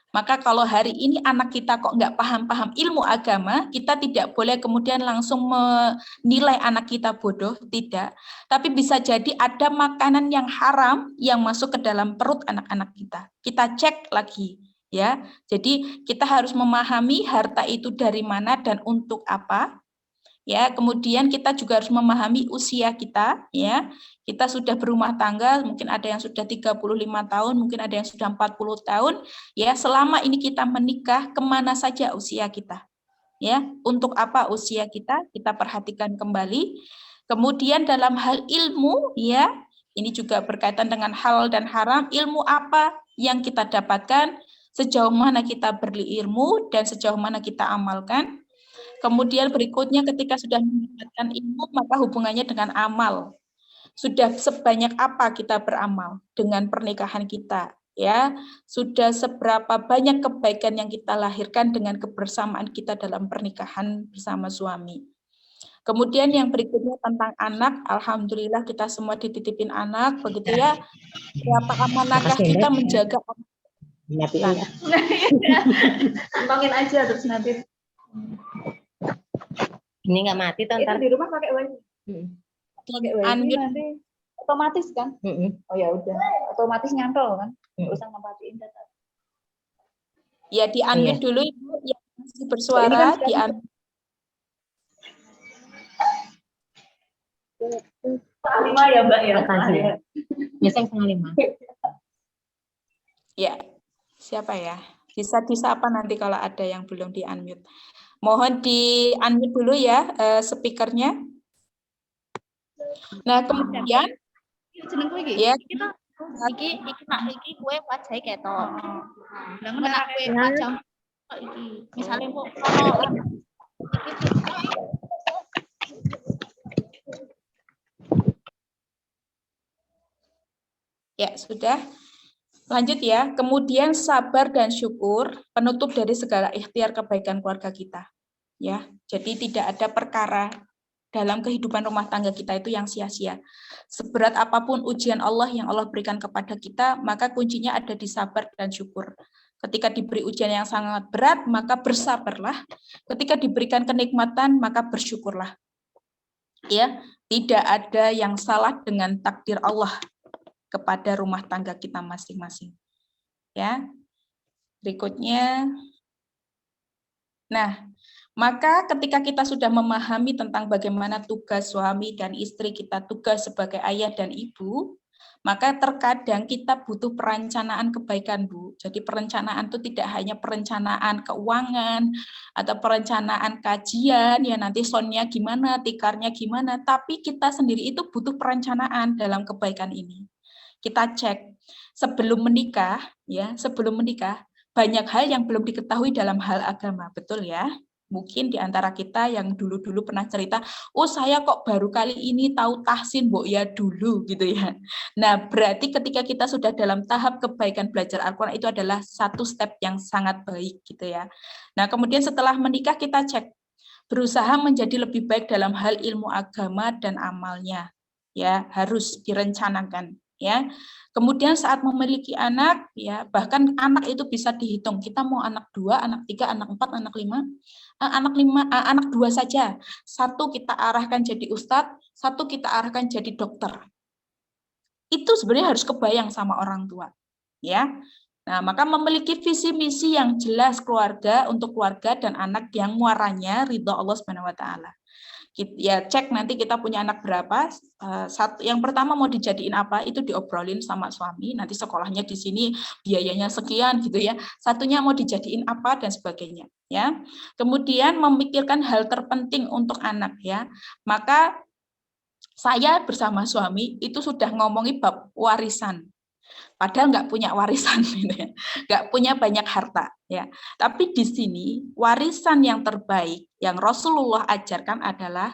Maka kalau hari ini anak kita kok nggak paham-paham ilmu agama, kita tidak boleh kemudian langsung menilai anak kita bodoh, tidak. Tapi bisa jadi ada makanan yang haram yang masuk ke dalam perut anak-anak kita. Kita cek lagi, ya. Jadi kita harus memahami harta itu dari mana dan untuk apa. Ya, kemudian kita juga harus memahami usia kita, ya. Kita sudah berumah tangga, mungkin ada yang sudah 35 tahun, mungkin ada yang sudah 40 tahun, ya. Selama ini kita menikah, kemana saja usia kita? Ya, untuk apa usia kita perhatikan kembali. Kemudian dalam hal ilmu, ya, ini juga berkaitan dengan halal dan haram, ilmu apa yang kita dapatkan, sejauh mana kita berilmu dan sejauh mana kita amalkan. Kemudian berikutnya ketika sudah mendapatkan ilmu, maka hubungannya dengan amal. Sudah sebanyak apa kita beramal dengan pernikahan kita, ya? Sudah seberapa banyak kebaikan yang kita lahirkan dengan kebersamaan kita dalam pernikahan bersama suami. Kemudian yang berikutnya tentang anak, alhamdulillah kita semua dititipin anak, begitu ya. Berapa amanahkah kita menjaga anak? Kembangin aja terus nanti. Ini nggak mati tuh Itu di rumah pakai wifi. Pakai wifi nanti otomatis kan? Oh ya udah, otomatis nyantol kan? Nggak usah ngematiin data. Ya di unmute dulu Ibu yang masih bersuara, di unmute. 5 ya Mbak ya. Biasanya 4:30. Ya, siapa ya? Bisa disapa nanti kalau ada yang belum di-unmute. Mohon di-unmute dulu ya speakernya. Nah, kemudian ya iki kowe wajahe ketok. Lah nek kowe wajah iki misale kok ya sudah. Lanjut ya. Kemudian sabar dan syukur penutup dari segala ikhtiar kebaikan keluarga kita. Ya. Jadi tidak ada perkara dalam kehidupan rumah tangga kita itu yang sia-sia. Seberat apapun ujian Allah yang Allah berikan kepada kita, maka kuncinya ada di sabar dan syukur. Ketika diberi ujian yang sangat berat, maka bersabarlah. Ketika diberikan kenikmatan, maka bersyukurlah. Ya, tidak ada yang salah dengan takdir Allah kepada rumah tangga kita masing-masing. Ya. Berikutnya. Nah, maka ketika kita sudah memahami tentang bagaimana tugas suami dan istri kita, tugas sebagai ayah dan ibu, maka terkadang kita butuh perencanaan kebaikan, Bu. Jadi perencanaan itu tidak hanya perencanaan keuangan atau perencanaan kajian, ya nanti sonnya gimana, tikarnya gimana, tapi kita sendiri itu butuh perencanaan dalam kebaikan ini. Kita cek sebelum menikah, ya sebelum menikah, banyak hal yang belum diketahui dalam hal agama, betul ya? Mungkin di antara kita yang dulu-dulu pernah cerita, oh saya kok baru kali ini tahu tahsin, Mbok ya dulu gitu ya. Nah, berarti ketika kita sudah dalam tahap kebaikan belajar Al-Quran itu adalah satu step yang sangat baik gitu ya. Nah, kemudian setelah menikah kita cek, berusaha menjadi lebih baik dalam hal ilmu agama dan amalnya. Ya, harus direncanakan ya. Kemudian saat memiliki anak, ya bahkan anak itu bisa dihitung. Kita mau anak 2, anak 3, anak 4, anak 5, anak 2 saja. Satu kita arahkan jadi ustadz, satu kita arahkan jadi dokter. Itu sebenarnya harus kebayang sama orang tua, ya. Nah, maka memiliki visi misi yang jelas keluarga untuk keluarga dan anak yang muaranya ridho Allah Subhanahu wa taala. Ya cek nanti kita punya anak berapa. Yang pertama mau dijadiin apa itu diobrolin sama suami, nanti sekolahnya di sini biayanya sekian gitu ya, satunya mau dijadiin apa dan sebagainya ya. Kemudian memikirkan hal terpenting untuk anak ya, maka saya bersama suami itu sudah ngomongi bab warisan. Padahal nggak punya warisan, gitu ya. Nggak punya banyak harta, ya. Tapi di sini warisan yang terbaik yang Rasulullah ajarkan adalah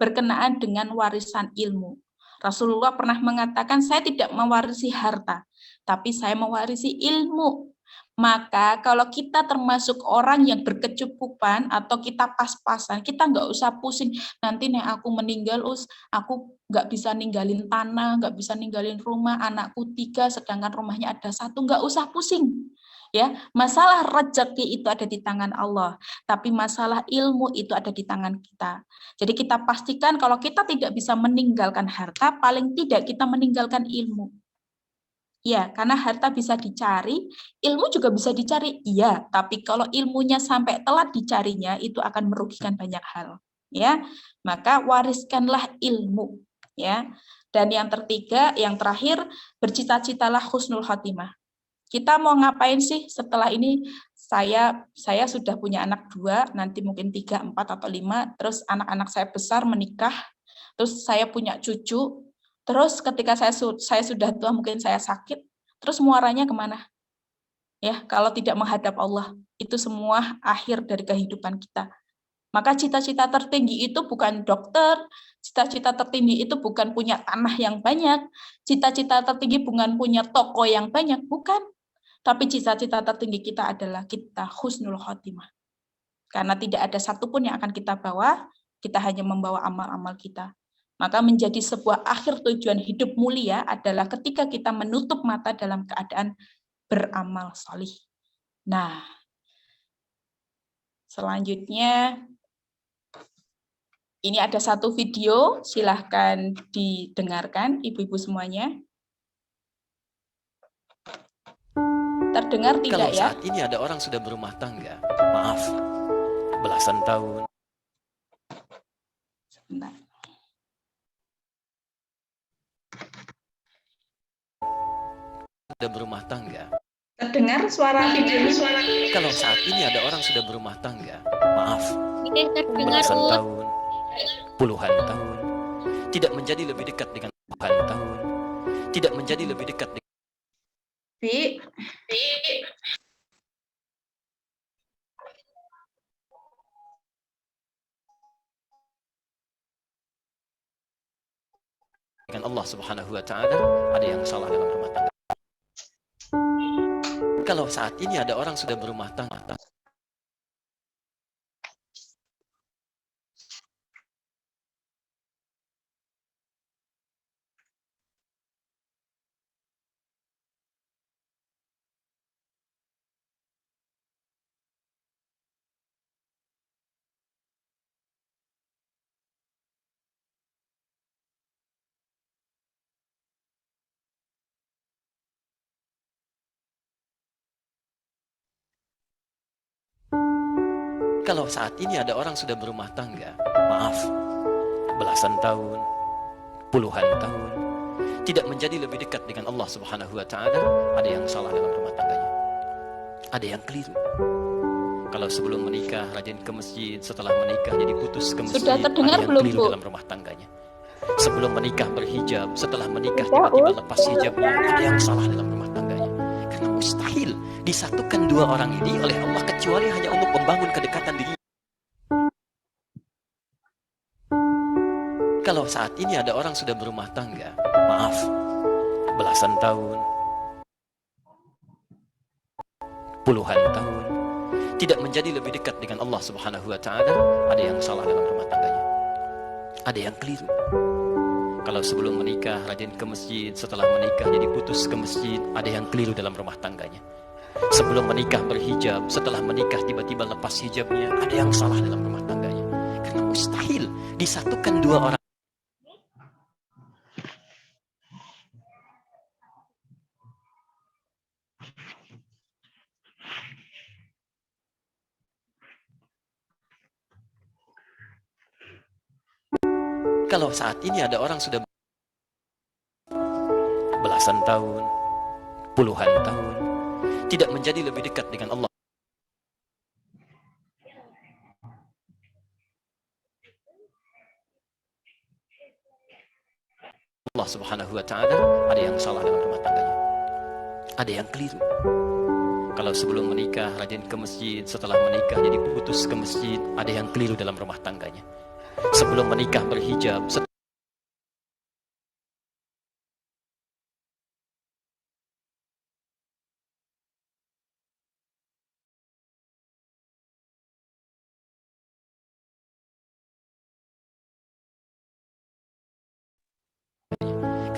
berkenaan dengan warisan ilmu. Rasulullah pernah mengatakan, saya tidak mewarisi harta, tapi saya mewarisi ilmu. Maka kalau kita termasuk orang yang berkecukupan atau kita pas-pasan, kita nggak usah pusing, nanti nih aku meninggal, aku nggak bisa ninggalin tanah, nggak bisa ninggalin rumah, anakku 3, sedangkan rumahnya ada 1, nggak usah pusing. Ya, masalah rezeki itu ada di tangan Allah, tapi masalah ilmu itu ada di tangan kita. Jadi kita pastikan kalau kita tidak bisa meninggalkan harta, paling tidak kita meninggalkan ilmu. Ya, karena harta bisa dicari, ilmu juga bisa dicari. Iya, tapi kalau ilmunya sampai telat dicarinya, itu akan merugikan banyak hal. Ya, maka wariskanlah ilmu. Ya, dan yang ketiga, yang terakhir, bercita-citalah husnul khotimah. Kita mau ngapain sih setelah ini? Saya sudah punya anak 2, nanti mungkin 3, 4, atau 5, terus anak-anak saya besar menikah, terus saya punya cucu, terus ketika saya sudah tua mungkin saya sakit, terus muaranya kemana? Ya, kalau tidak menghadap Allah, itu semua akhir dari kehidupan kita. Maka cita-cita tertinggi itu bukan dokter, cita-cita tertinggi itu bukan punya tanah yang banyak, cita-cita tertinggi bukan punya toko yang banyak, bukan. Tapi cita-cita tertinggi kita adalah kita husnul khotimah. Karena tidak ada satupun yang akan kita bawa, kita hanya membawa amal-amal kita. Maka menjadi sebuah akhir tujuan hidup mulia adalah ketika kita menutup mata dalam keadaan beramal salih. Nah, selanjutnya ini ada satu video, silahkan didengarkan ibu-ibu semuanya. Terdengar tidak Kalau ya? saat ini ada orang sudah berumah tangga, maaf, belasan tahun. Sebentar. sudah berumah tangga. Terdengar suara videonya? Kalau saat ini ada orang sudah berumah tangga, maaf, Ini terdengar belasan Ut. tahun, puluhan tahun, tidak menjadi lebih dekat dengan puluhan tahun, tidak menjadi lebih dekat dengan Bi, Allah Subhanahu wa Ta'ala, ada yang salah dalam rumah tangga. Kalau saat ini ada orang sudah berumah tangga, kalau saat ini ada orang sudah berumah tangga, maaf, belasan tahun, puluhan tahun, tidak menjadi lebih dekat dengan Allah Subhanahu wa Ta'ala, ada yang salah dalam rumah tangganya. Ada yang keliru. Kalau sebelum menikah rajin ke masjid, setelah menikah jadi putus ke masjid, sudah terdengar ada yang belum, keliru Bu? dalam rumah tangganya. Sebelum menikah berhijab, setelah menikah tiba-tiba lepas hijabnya, ada yang salah dalam rumah tangganya. Karena mustahil disatukan dua orang ini oleh Allah kecuali hanya untuk membangun kedekatan diri. Kalau saat ini ada orang sudah berumah tangga, maaf, belasan tahun, puluhan tahun, tidak menjadi lebih dekat dengan Allah Subhanahu wa Ta'ala, ada yang salah dalam rumah tangganya. Ada yang keliru. Kalau sebelum menikah rajin ke masjid, setelah menikah jadi putus ke masjid, ada yang keliru dalam rumah tangganya. Sebelum menikah berhijab, setelah menikah tiba-tiba lepas hijabnya, ada yang salah dalam rumah tangganya. Karena mustahil disatukan dua orang. Kalau saat ini ada orang sudah belasan tahun, puluhan tahun, tidak menjadi lebih dekat dengan Allah. Allah Subhanahu wa Ta'ala, ada yang salah dalam rumah tangganya. Ada yang keliru. Kalau sebelum menikah rajin ke masjid, setelah menikah jadi putus ke masjid, ada yang keliru dalam rumah tangganya. Sebelum menikah berhijab,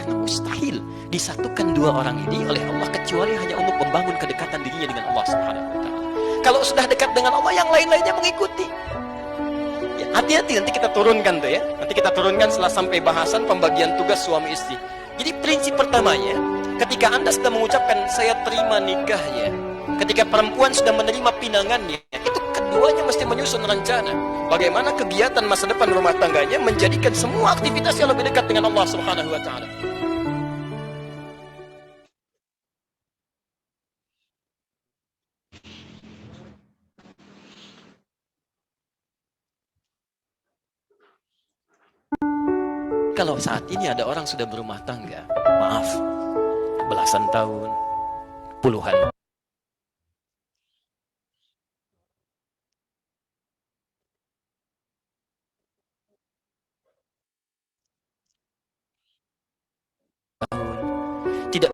karena mustahil disatukan dua orang ini oleh Allah kecuali hanya untuk membangun kedekatan dirinya dengan Allah Subhanahu wa Ta'ala. Kalau sudah dekat dengan Allah, yang lain-lainnya mengikuti. Ya, hati-hati nanti kita turunkan tuh ya. Nanti kita turunkan setelah sampai bahasan pembagian tugas suami istri. Jadi prinsip pertamanya, ketika Anda sudah mengucapkan saya terima nikahnya, ketika perempuan sudah menerima pinangannya, itu keduanya mesti menyusun rencana bagaimana kegiatan masa depan rumah tangganya menjadikan semua aktivitas yang lebih dekat dengan Allah Subhanahu wa Ta'ala. Kalau saat ini ada orang sudah berumah tangga, maaf, belasan tahun, puluhan, tidak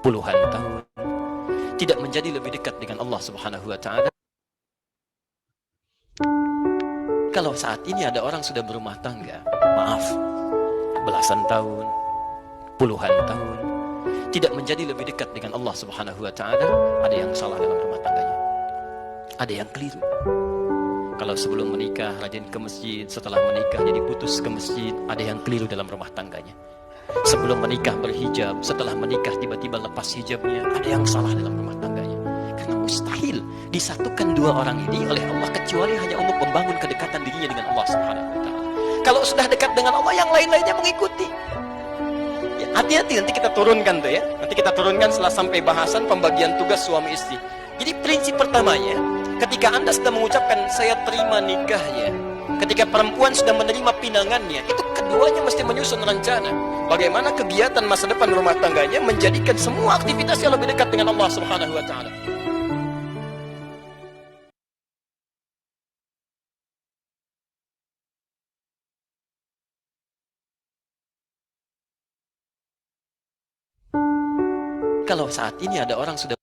puluhan tahun, tidak menjadi lebih dekat dengan Allah Subhanahu wa Ta'ala. Kalau saat ini ada orang sudah berumah tangga, maaf, belasan tahun, puluhan tahun, tidak menjadi lebih dekat dengan Allah Subhanahu wa Ta'ala, ada yang salah dalam rumah tangganya. Ada yang keliru. Kalau sebelum menikah rajin ke masjid, setelah menikah jadi putus ke masjid, ada yang keliru dalam rumah tangganya. Sebelum menikah berhijab, setelah menikah tiba-tiba lepas hijabnya, ada yang salah dalam rumah tangganya. Karena mustahil disatukan dua orang ini oleh Allah kecuali hanya untuk membangun kedekatan dirinya dengan Allah Subhanahu wa taala. Kalau sudah dekat dengan Allah, yang lain-lainnya mengikuti. Ya, hati-hati, nanti kita turunkan tuh ya. Nanti kita turunkan setelah sampai bahasan pembagian tugas suami istri. Jadi prinsip pertamanya, ketika Anda sudah mengucapkan saya terima nikah ya, ketika perempuan sudah menerima pinangannya, itu keduanya mesti menyusun rencana bagaimana kegiatan masa depan rumah tangganya, menjadikan semua aktivitasnya lebih dekat dengan Allah Subhanahu wa taala. Kalau saat ini ada orang sudah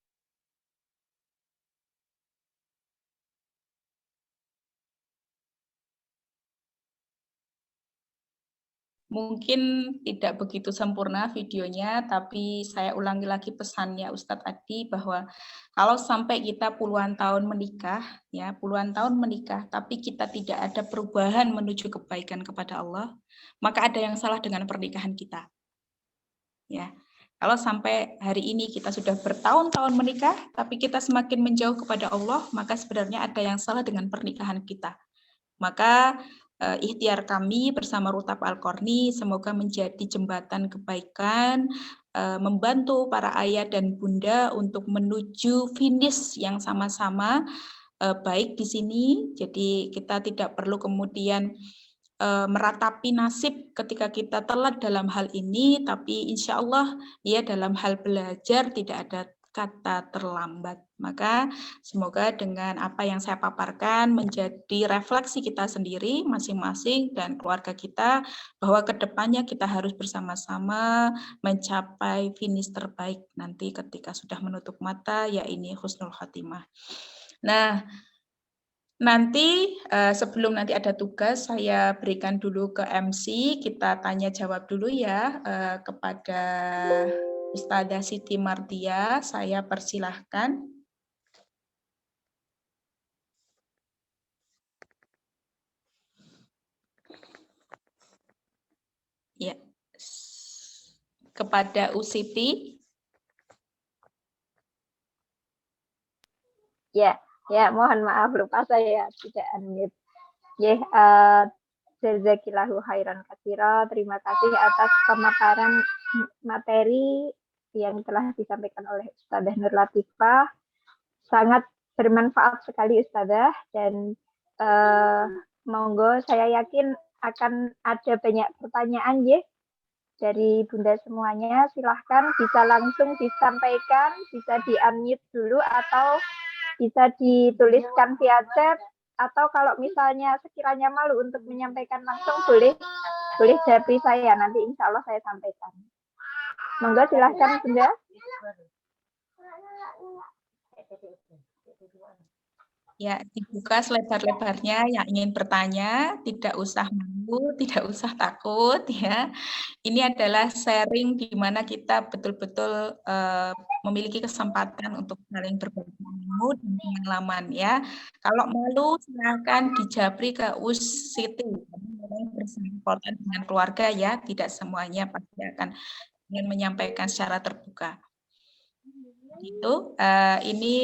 Mungkin tidak begitu sempurna videonya, tapi saya ulangi lagi pesannya Ustadz Adi bahwa kalau sampai kita puluhan tahun menikah, tapi kita tidak ada perubahan menuju kebaikan kepada Allah, maka ada yang salah dengan pernikahan kita. Ya, kalau sampai hari ini kita sudah bertahun-tahun menikah, tapi kita semakin menjauh kepada Allah, maka sebenarnya ada yang salah dengan pernikahan kita. Maka ikhtiar kami bersama Rutab Al-Qarni semoga menjadi jembatan kebaikan, membantu para ayah dan bunda untuk menuju finish yang sama-sama baik di sini. Jadi kita tidak perlu kemudian meratapi nasib ketika kita telat dalam hal ini, tapi insya Allah ya dalam hal belajar tidak ada kata terlambat. Maka semoga dengan apa yang saya paparkan menjadi refleksi kita sendiri masing-masing dan keluarga kita bahwa kedepannya kita harus bersama-sama mencapai finish terbaik nanti ketika sudah menutup mata, ya ini husnul khotimah. Nah, nanti sebelum nanti ada tugas saya berikan dulu ke MC, kita tanya jawab dulu ya kepada Ustadzah Siti Mardia, saya persilahkan. Ya, kepada Usiti. Ya, mohon maaf lupa saya tidak unmute. Jazakillahu khairan katsira. Terima kasih atas pemaparan materi yang telah disampaikan oleh Ustadzah Nur Latifah. Sangat bermanfaat sekali Ustadzah, dan monggo saya yakin akan ada banyak pertanyaan ya dari bunda semuanya. Silahkan bisa langsung disampaikan, bisa di-unmute dulu atau bisa dituliskan via chat, atau kalau misalnya sekiranya malu untuk menyampaikan langsung boleh japri saya, nanti insya Allah saya sampaikan. Monggo silahkan bunda. Ya, dibuka selebar-lebarnya yang ingin bertanya, tidak usah malu, tidak usah takut ya. Ini adalah sharing di mana kita betul-betul memiliki kesempatan untuk saling berbagi ilmu dan pengalaman ya. Kalau malu silakan dijabri ke Siti, bersangkutan dengan keluarga ya, tidak semuanya pasti akan ingin menyampaikan secara terbuka. Itu ini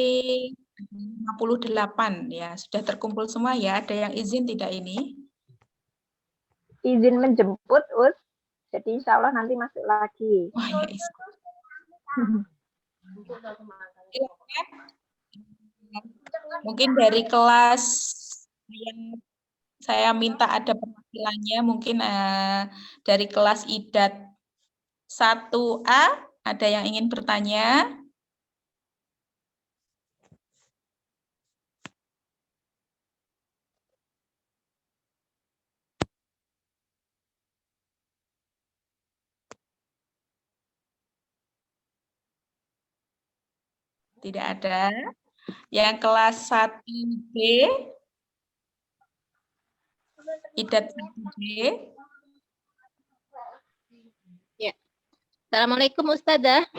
58 ya, sudah terkumpul semua ya. Ada yang izin tidak ini? Izin menjemput jadi insya Allah nanti masuk lagi. Wah, ya, mungkin dari kelas yang saya minta ada perwakilannya, mungkin dari kelas IDAT 1A ada yang ingin bertanya? Tidak ada. Yang kelas 1B, IDAT 1B. Ya. Assalamualaikum Ustadzah.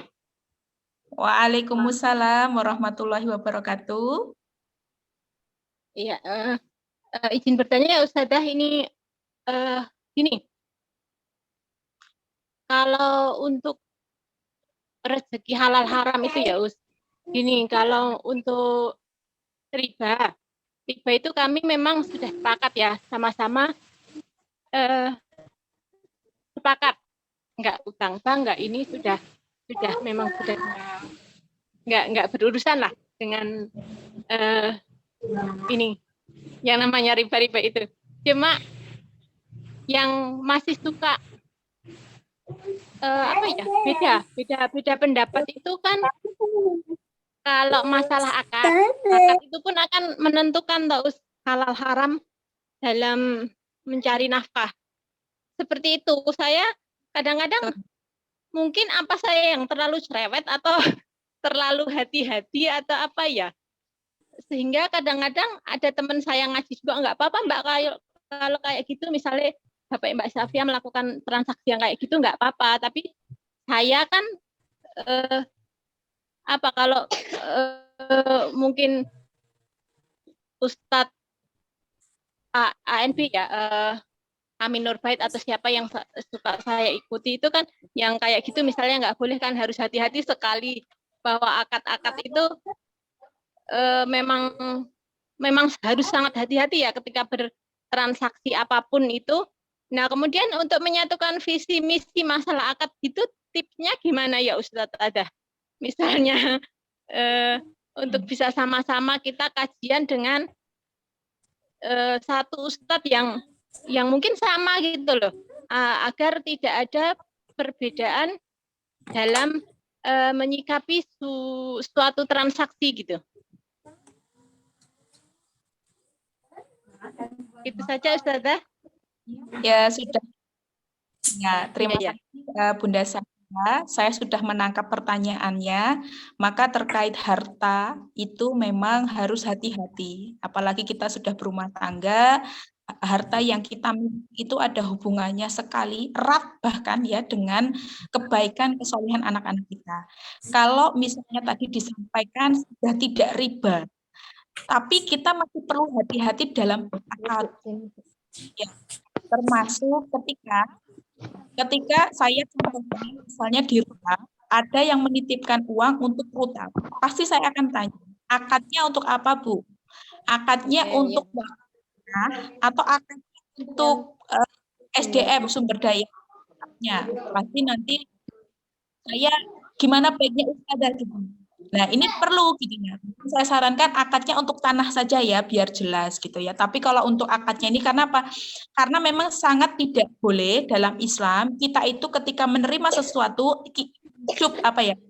Waalaikumsalam warahmatullahi wabarakatuh. Iya, izin bertanya ya Ustazah, ini gini, kalau untuk rezeki halal haram itu ya gini, kalau untuk riba itu kami memang sudah sepakat ya, sama-sama sepakat nggak utang bank, nggak ini sudah memang sudah nggak berurusan lah dengan ini yang namanya riba itu. Cuma yang masih suka apa ya, beda pendapat itu kan kalau masalah akad itu pun akan menentukan halal haram dalam mencari nafkah. Seperti itu. Saya kadang-kadang mungkin apa saya yang terlalu cerewet atau terlalu hati-hati atau apa ya, sehingga kadang-kadang ada teman saya ngaji juga, nggak apa-apa Mbak kalau kayak gitu, misalnya Bapak Mbak Syafia melakukan transaksi yang kayak gitu nggak apa-apa, tapi saya kan kalau mungkin Ustadz ANP ya, Amin Nurbait atau siapa yang suka saya ikuti itu kan yang kayak gitu, misalnya nggak boleh kan, harus hati-hati sekali bahwa akad-akad itu memang harus sangat hati-hati ya ketika bertransaksi apapun itu. Nah, kemudian untuk menyatukan visi misi masalah akad itu tipsnya gimana ya Ustadz ada? Misalnya untuk bisa sama-sama kita kajian dengan satu Ustadz yang mungkin sama gitu loh, agar tidak ada perbedaan dalam menyikapi suatu transaksi gitu. Itu saja Ustazah. Ya sudah. Ya, terima kasih Bunda saya sudah menangkap pertanyaannya. Maka terkait harta itu memang harus hati-hati. Apalagi kita sudah berumah tangga, harta yang kita miliki itu ada hubungannya sekali erat bahkan ya dengan kebaikan kesolehan anak-anak kita. Kalau misalnya tadi disampaikan sudah tidak riba, tapi kita masih perlu hati-hati dalam akad. Ya, termasuk ketika saya misalnya di rumah ada yang menitipkan uang untuk utang, pasti saya akan tanya, akadnya untuk apa Bu? Akadnya untuk atau akadnya untuk SDM sumber daya-nya? Pasti nanti saya gimana baiknya Ustazah gitu. Nah, ini perlu gitu ya. Saya sarankan akadnya untuk tanah saja ya, biar jelas gitu ya. Tapi kalau untuk akadnya ini karena apa? Karena memang sangat tidak boleh dalam Islam kita itu ketika menerima sesuatu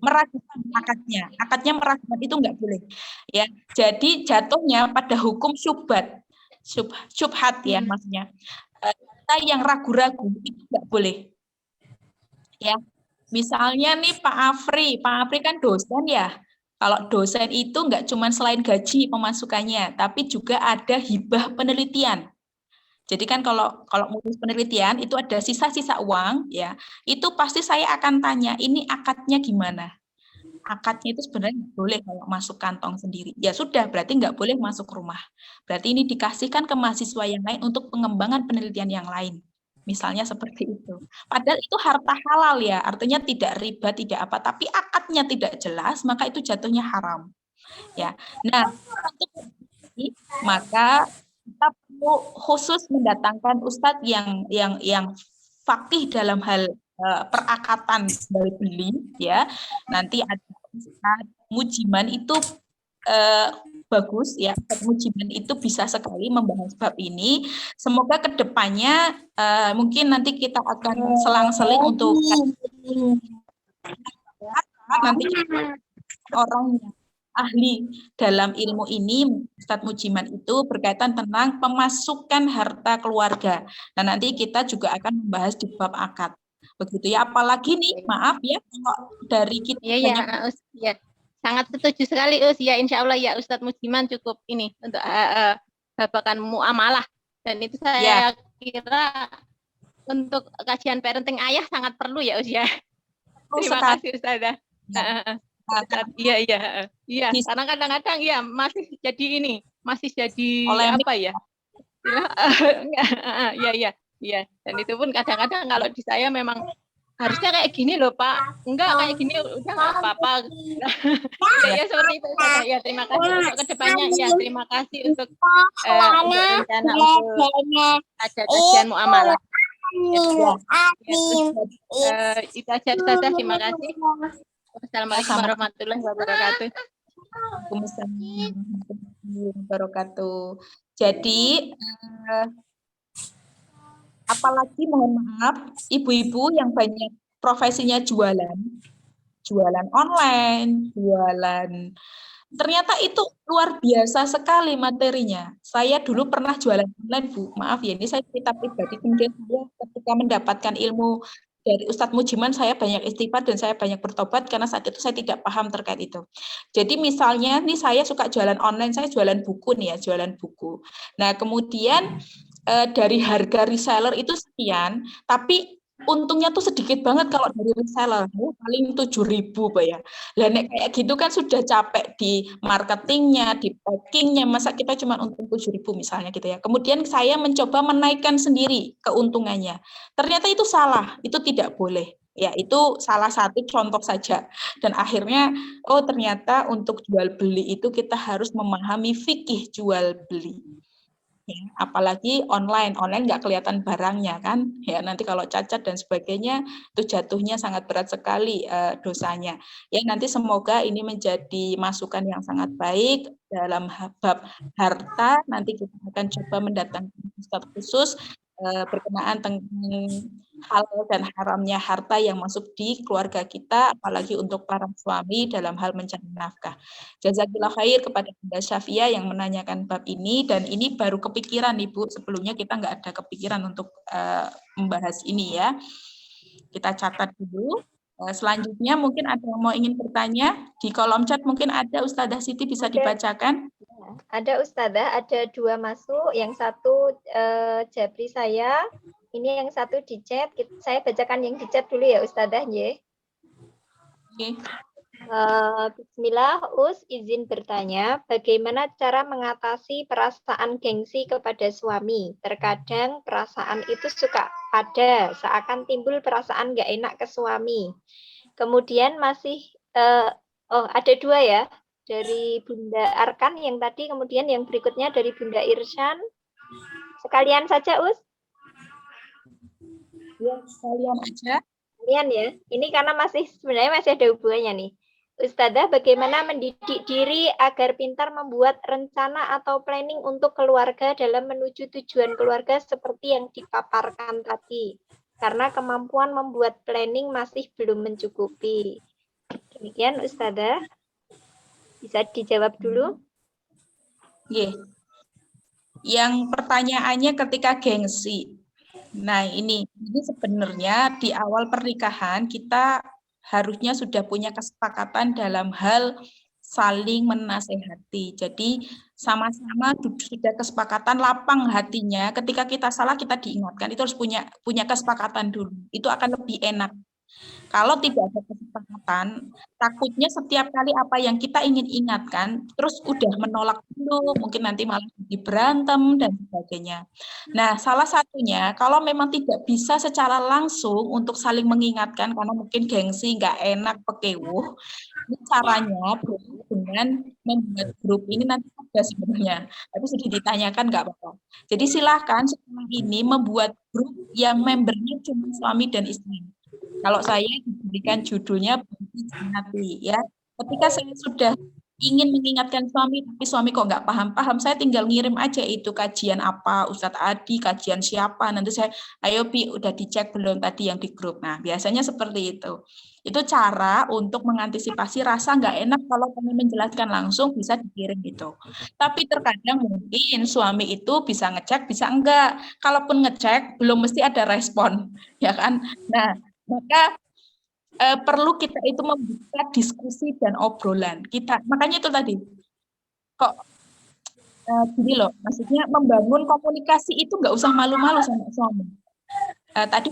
meragukan akadnya. Akadnya meragukan itu enggak boleh. Ya. Jadi jatuhnya pada hukum syubhat ya maksudnya. Kita yang ragu-ragu itu enggak boleh. Ya. Misalnya nih Pak Afri kan dosen ya. Kalau dosen itu nggak cuma selain gaji pemasukannya, tapi juga ada hibah penelitian. Jadi kan kalau ngurus penelitian itu ada sisa-sisa uang ya, itu pasti saya akan tanya ini akadnya gimana. Akadnya itu sebenarnya nggak boleh kalau masuk kantong sendiri. Ya sudah, berarti nggak boleh masuk rumah. Berarti ini dikasihkan ke mahasiswa yang lain untuk pengembangan penelitian yang lain. Misalnya seperti itu. Padahal itu harta halal ya, artinya tidak riba, tidak apa, tapi akadnya tidak jelas, maka itu jatuhnya haram. Ya. Nah, untuk ini, maka kita perlu khusus mendatangkan ustadz yang faqih dalam hal perakatan jual beli ya. Nanti ada ustadz Mujiman itu bagus ya, Mujiman itu bisa sekali membahas bab ini. Semoga kedepannya mungkin nanti kita akan selang-seling untuk nanti orang yang ahli dalam ilmu ini, Ustadz Mujiman itu berkaitan tentang pemasukan harta keluarga. Nah nanti kita juga akan membahas di bab akad. Begitu ya, apalagi nih, maaf ya, kalau dari kita ya. Sangat setuju sekali ya, insya Allah ya Ustadz Mujiman cukup ini untuk babakan muamalah, dan itu saya kira untuk kajian parenting ayah sangat perlu ya ya. Terima kasih Ustazah. Iya karena kadang-kadang ya masih jadi Iya. Dan itu pun kadang-kadang kalau di saya memang harusnya kayak gini loh Pak, enggak kayak gini udah nggak apa-apa. Ya seperti itu saja. Ya terima kasih untuk kedepannya. Ya terima kasih untuk rencana untuk ada kajian muamalah. Itu aja Ustazah, terima kasih. Wassalamualaikum warahmatullahi wabarakatuh. Waalaikumsalam warahmatullahi wabarakatuh. Jadi apalagi mohon maaf ibu-ibu yang banyak profesinya jualan online, ternyata itu luar biasa sekali materinya. Saya dulu pernah jualan online, Bu. Maaf ya, ini saya cerita pribadi. Kemudian saya ketika mendapatkan ilmu dari Ustadz Mujiman, saya banyak istighfar dan saya banyak bertobat karena saat itu saya tidak paham terkait itu. Jadi misalnya, nih saya suka jualan online, saya jualan buku nih ya, jualan buku. Nah, kemudian dari harga reseller itu sekian, tapi untungnya tuh sedikit banget kalau dari reseller, paling 7.000 Pak ya. Lah nek kayak gitu kan sudah capek di marketingnya, di packingnya, masa kita cuma untung 7.000 misalnya gitu ya. Kemudian saya mencoba menaikkan sendiri keuntungannya. Ternyata itu salah, itu tidak boleh. Ya, itu salah satu contoh saja. Dan akhirnya, oh ternyata untuk jual beli itu kita harus memahami fikih jual beli. Ya, apalagi online nggak kelihatan barangnya kan, ya nanti kalau cacat dan sebagainya itu jatuhnya sangat berat sekali dosanya. Ya nanti semoga ini menjadi masukan yang sangat baik dalam bab harta. Nanti kita akan coba mendatangkan ustadz khusus berkenaan tentang halal dan haramnya harta yang masuk di keluarga kita, apalagi untuk para suami dalam hal mencari nafkah. Jazakillah khair kepada Bunda Syafia yang menanyakan bab ini, dan ini baru kepikiran Ibu, sebelumnya kita nggak ada kepikiran untuk membahas ini ya. Kita catat dulu. Selanjutnya mungkin ada yang mau ingin bertanya, di kolom chat mungkin ada Ustadzah Siti bisa dibacakan. Ada Ustadzah, ada 2 masuk, yang satu Jabri saya, ini yang satu di chat. Saya bacakan yang di chat dulu ya Ustadzah ya. Oke. Bismillah, izin bertanya, bagaimana cara mengatasi perasaan gengsi kepada suami? Terkadang perasaan itu suka ada, seakan timbul perasaan nggak enak ke suami. Kemudian masih, ada 2 ya, dari Bunda Arkan yang tadi, kemudian yang berikutnya dari Bunda Irsyad. Sekalian saja, Ya, sekalian aja. Sekalian ya, ini karena sebenarnya masih ada hubungannya nih. Ustadzah, bagaimana mendidik diri agar pintar membuat rencana atau planning untuk keluarga dalam menuju tujuan keluarga seperti yang dipaparkan tadi? Karena kemampuan membuat planning masih belum mencukupi. Demikian Ustadzah. Bisa dijawab dulu? Yeah. Yang pertanyaannya ketika gengsi. Nah, ini sebenarnya di awal pernikahan kita harusnya sudah punya kesepakatan dalam hal saling menasehati. Jadi sama-sama sudah kesepakatan, lapang hatinya. Ketika kita salah kita diingatkan. Itu harus punya kesepakatan dulu. Itu akan lebih enak. Kalau tidak ada kesepakatan, takutnya setiap kali apa yang kita ingin ingatkan, terus udah menolak dulu, mungkin nanti malah jadi berantem dan sebagainya. Nah, salah satunya, kalau memang tidak bisa secara langsung untuk saling mengingatkan, karena mungkin gengsi, nggak enak, pekewuh, ini caranya dengan membuat grup. Ini nanti ada sebenarnya, tapi sudah ditanyakan nggak apa-apa. Jadi silahkan sekarang ini membuat grup yang membernya cuma suami dan istri. Kalau saya diberikan judulnya Nabi ya. Ketika saya sudah ingin mengingatkan suami, tapi suami kok nggak paham-paham, saya tinggal ngirim aja itu kajian apa, Ustadz Adi, kajian siapa, nanti saya, ayo Pi, udah dicek belum tadi yang di grup. Nah, biasanya seperti itu. Itu cara untuk mengantisipasi rasa nggak enak kalau kami menjelaskan langsung, bisa dikirim gitu. Tapi terkadang mungkin suami itu bisa ngecek, bisa enggak. Kalaupun ngecek, belum mesti ada respon, ya kan? Nah, maka perlu kita itu membuka diskusi dan obrolan kita. Makanya itu tadi kok gini loh, maksudnya membangun komunikasi itu nggak usah malu-malu sama suami. Tadi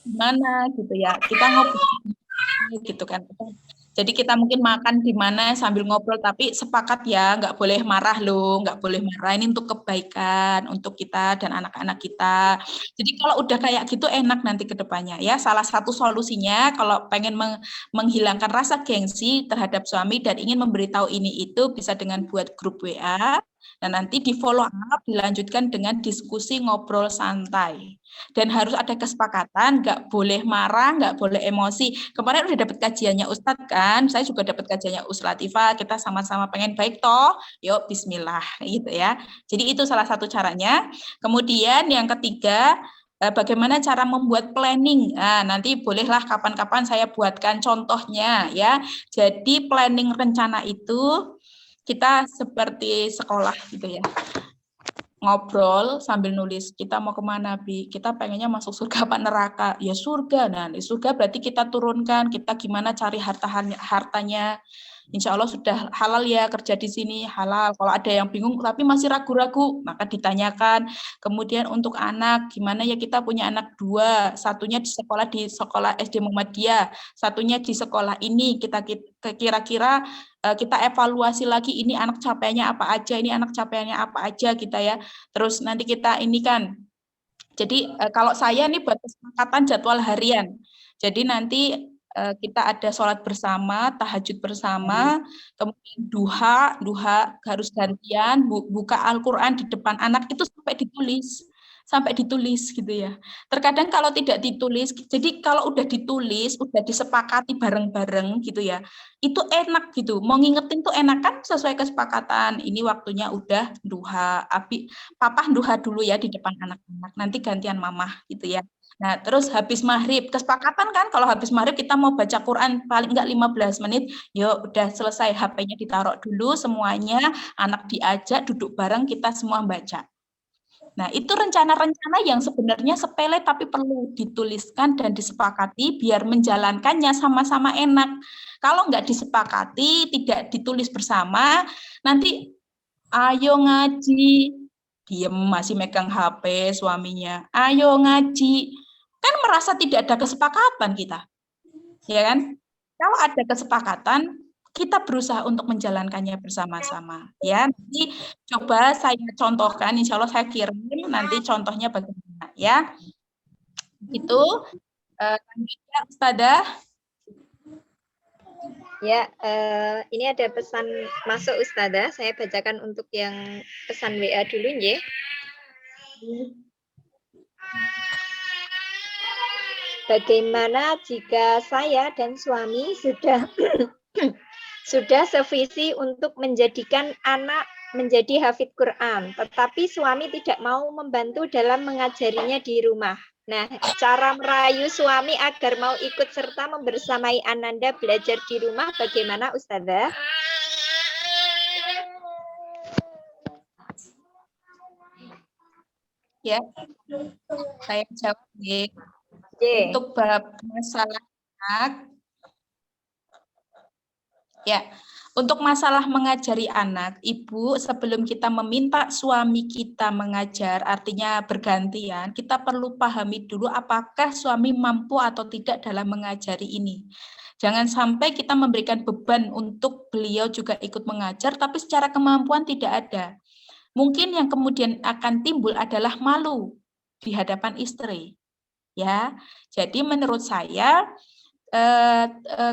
gimana gitu ya, kita ngobrol gitu kan. Jadi kita mungkin makan di mana sambil ngobrol, tapi sepakat ya, nggak boleh marah loh, nggak boleh marah. Ini untuk kebaikan, untuk kita dan anak-anak kita. Jadi kalau udah kayak gitu enak nanti ke depannya ya. Salah satu solusinya kalau pengen menghilangkan rasa gengsi terhadap suami dan ingin memberitahu ini itu bisa dengan buat grup WA. Dan nanti di follow up dilanjutkan dengan diskusi ngobrol santai. Dan harus ada kesepakatan, nggak boleh marah, nggak boleh emosi. Kemarin udah dapat kajiannya Ustadz kan, saya juga dapat kajiannya Ustadz Latifah, kita sama-sama pengen baik toh, yuk bismillah, gitu ya. Jadi itu salah satu caranya. Kemudian yang ketiga, bagaimana cara membuat planning. Nah, nanti bolehlah kapan-kapan saya buatkan contohnya ya. Jadi planning rencana itu kita seperti sekolah gitu ya, ngobrol sambil nulis, kita mau kemana Bi, kita pengennya masuk surga apa neraka, ya surga. Nah di surga berarti kita turunkan, kita gimana cari hartanya, insya Allah sudah halal ya kerja di sini, halal. Kalau ada yang bingung tapi masih ragu-ragu, maka ditanyakan. Kemudian untuk anak, gimana ya kita punya anak 2, satunya di sekolah SD Muhammadiyah, satunya di sekolah ini, kita kira-kira kita evaluasi lagi ini anak capaiannya apa aja, ini anak capaiannya apa aja kita ya. Terus nanti kita ini kan, jadi kalau saya nih buat kesepakatan jadwal harian. Jadi nanti kita ada sholat bersama, tahajud bersama, kemudian duha harus gantian, buka Al-Quran di depan anak itu sampai ditulis gitu ya. Terkadang kalau tidak ditulis, jadi kalau udah ditulis, udah disepakati bareng-bareng gitu ya, itu enak gitu. Mau ngingetin tuh enak kan sesuai kesepakatan. Ini waktunya udah duha, papa duha dulu ya di depan anak-anak, nanti gantian mamah gitu ya. Nah, terus habis maghrib, kesepakatan kan kalau habis maghrib kita mau baca Quran paling enggak 15 menit, yuk udah selesai, HP-nya ditaruh dulu semuanya, anak diajak duduk bareng kita semua baca. Nah, itu rencana-rencana yang sebenarnya sepele tapi perlu dituliskan dan disepakati biar menjalankannya sama-sama enak. Kalau nggak disepakati, tidak ditulis bersama, nanti ayo ngaji, diem masih megang HP suaminya, ayo ngaji, kan merasa tidak ada kesepakatan kita, ya kan? Kalau ada kesepakatan, kita berusaha untuk menjalankannya bersama-sama. Ya, nanti coba saya contohkan, insya Allah saya kirim nanti contohnya bagaimana. Ya, itu lanjutnya Ustadzah. Ya, ini ada pesan masuk Ustadzah. Saya bacakan untuk yang pesan WA dulu, ya. Bagaimana jika saya dan suami sudah sudah sevisi untuk menjadikan anak menjadi hafid Quran, tetapi suami tidak mau membantu dalam mengajarinya di rumah. Nah, cara merayu suami agar mau ikut serta membersamai Ananda belajar di rumah bagaimana, Ustadzah? Ya, saya jawab ya. Untuk bab masalah anak, ya, untuk masalah mengajari anak, Ibu, sebelum kita meminta suami kita mengajar, artinya bergantian, kita perlu pahami dulu apakah suami mampu atau tidak dalam mengajari ini. Jangan sampai kita memberikan beban untuk beliau juga ikut mengajar, tapi secara kemampuan tidak ada. Mungkin yang kemudian akan timbul adalah malu di hadapan istri. Ya, jadi menurut saya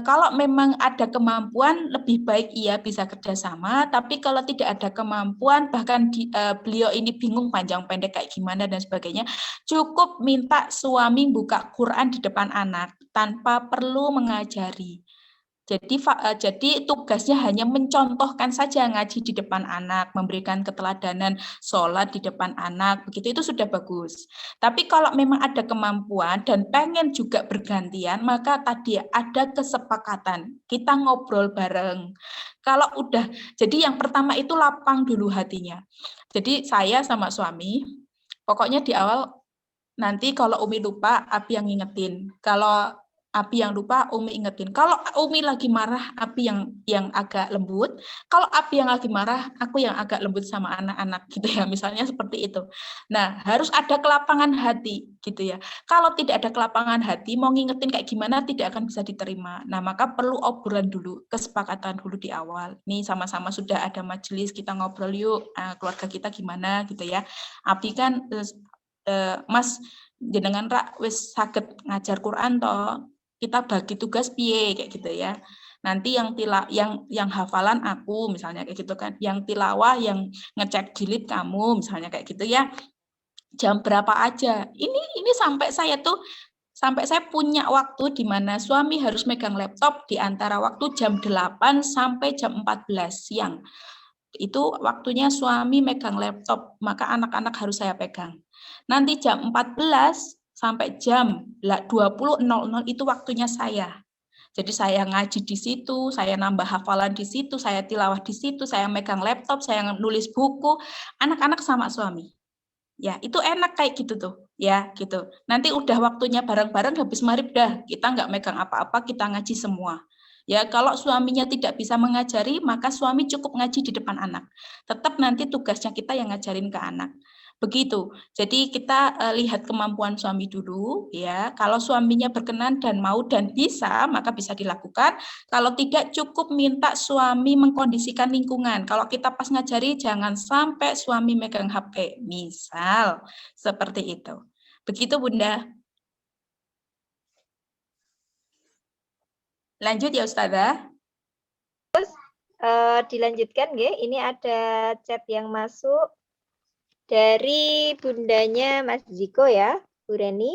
kalau memang ada kemampuan lebih baik ia bisa kerjasama, tapi kalau tidak ada kemampuan bahkan beliau ini bingung panjang pendek kayak gimana dan sebagainya, cukup minta suami buka Quran di depan anak tanpa perlu mengajari. Jadi tugasnya hanya mencontohkan saja ngaji di depan anak, memberikan keteladanan sholat di depan anak, begitu itu sudah bagus. Tapi kalau memang ada kemampuan dan pengen juga bergantian, maka tadi ada kesepakatan, kita ngobrol bareng. Kalau udah, jadi yang pertama itu lapang dulu hatinya. Jadi saya sama suami, pokoknya di awal nanti kalau Umi lupa, Abi yang ngingetin. Kalau Abi yang lupa, Umi ingetin. Kalau Umi lagi marah, Abi yang agak lembut. Kalau Abi yang lagi marah, aku yang agak lembut sama anak-anak gitu ya. Misalnya seperti itu. Nah, harus ada kelapangan hati gitu ya. Kalau tidak ada kelapangan hati, mau ngingetin kayak gimana tidak akan bisa diterima. Nah, maka perlu obrolan dulu, kesepakatan dulu di awal. Nih sama-sama sudah ada majelis, kita ngobrol yuk, keluarga kita gimana gitu ya. Abi kan Mas jenengan rak wis saged ngajar Quran toh, kita bagi tugas piye kayak gitu ya. Nanti yang hafalan aku misalnya kayak gitu kan, yang tilawah yang ngecek jilid kamu misalnya kayak gitu ya. Jam berapa aja. Ini sampai saya punya waktu di mana suami harus megang laptop di antara waktu jam 8 sampai jam 14 siang. Itu waktunya suami megang laptop, maka anak-anak harus saya pegang. Nanti jam 14 sampai jam 20.00 itu waktunya saya. Jadi saya ngaji di situ, saya nambah hafalan di situ, saya tilawah di situ, saya megang laptop, saya nulis buku, anak-anak sama suami. Ya, itu enak kayak gitu tuh, ya gitu. Nanti udah waktunya bareng-bareng habis maghrib dah, kita nggak megang apa-apa, kita ngaji semua. Ya, kalau suaminya tidak bisa mengajari, maka suami cukup ngaji di depan anak. Tetap nanti tugasnya kita yang ngajarin ke anak. Begitu. Jadi kita lihat kemampuan suami dulu, ya. Kalau suaminya berkenan dan mau dan bisa, maka bisa dilakukan. Kalau tidak, cukup minta suami mengkondisikan lingkungan. Kalau kita pas ngajari, jangan sampai suami megang HP. Misal, seperti itu. Begitu, Bunda. Lanjut ya, Ustazah. Dilanjutkan, nggih. Ini ada chat yang masuk dari bundanya Mas Ziko ya, Bu Reni.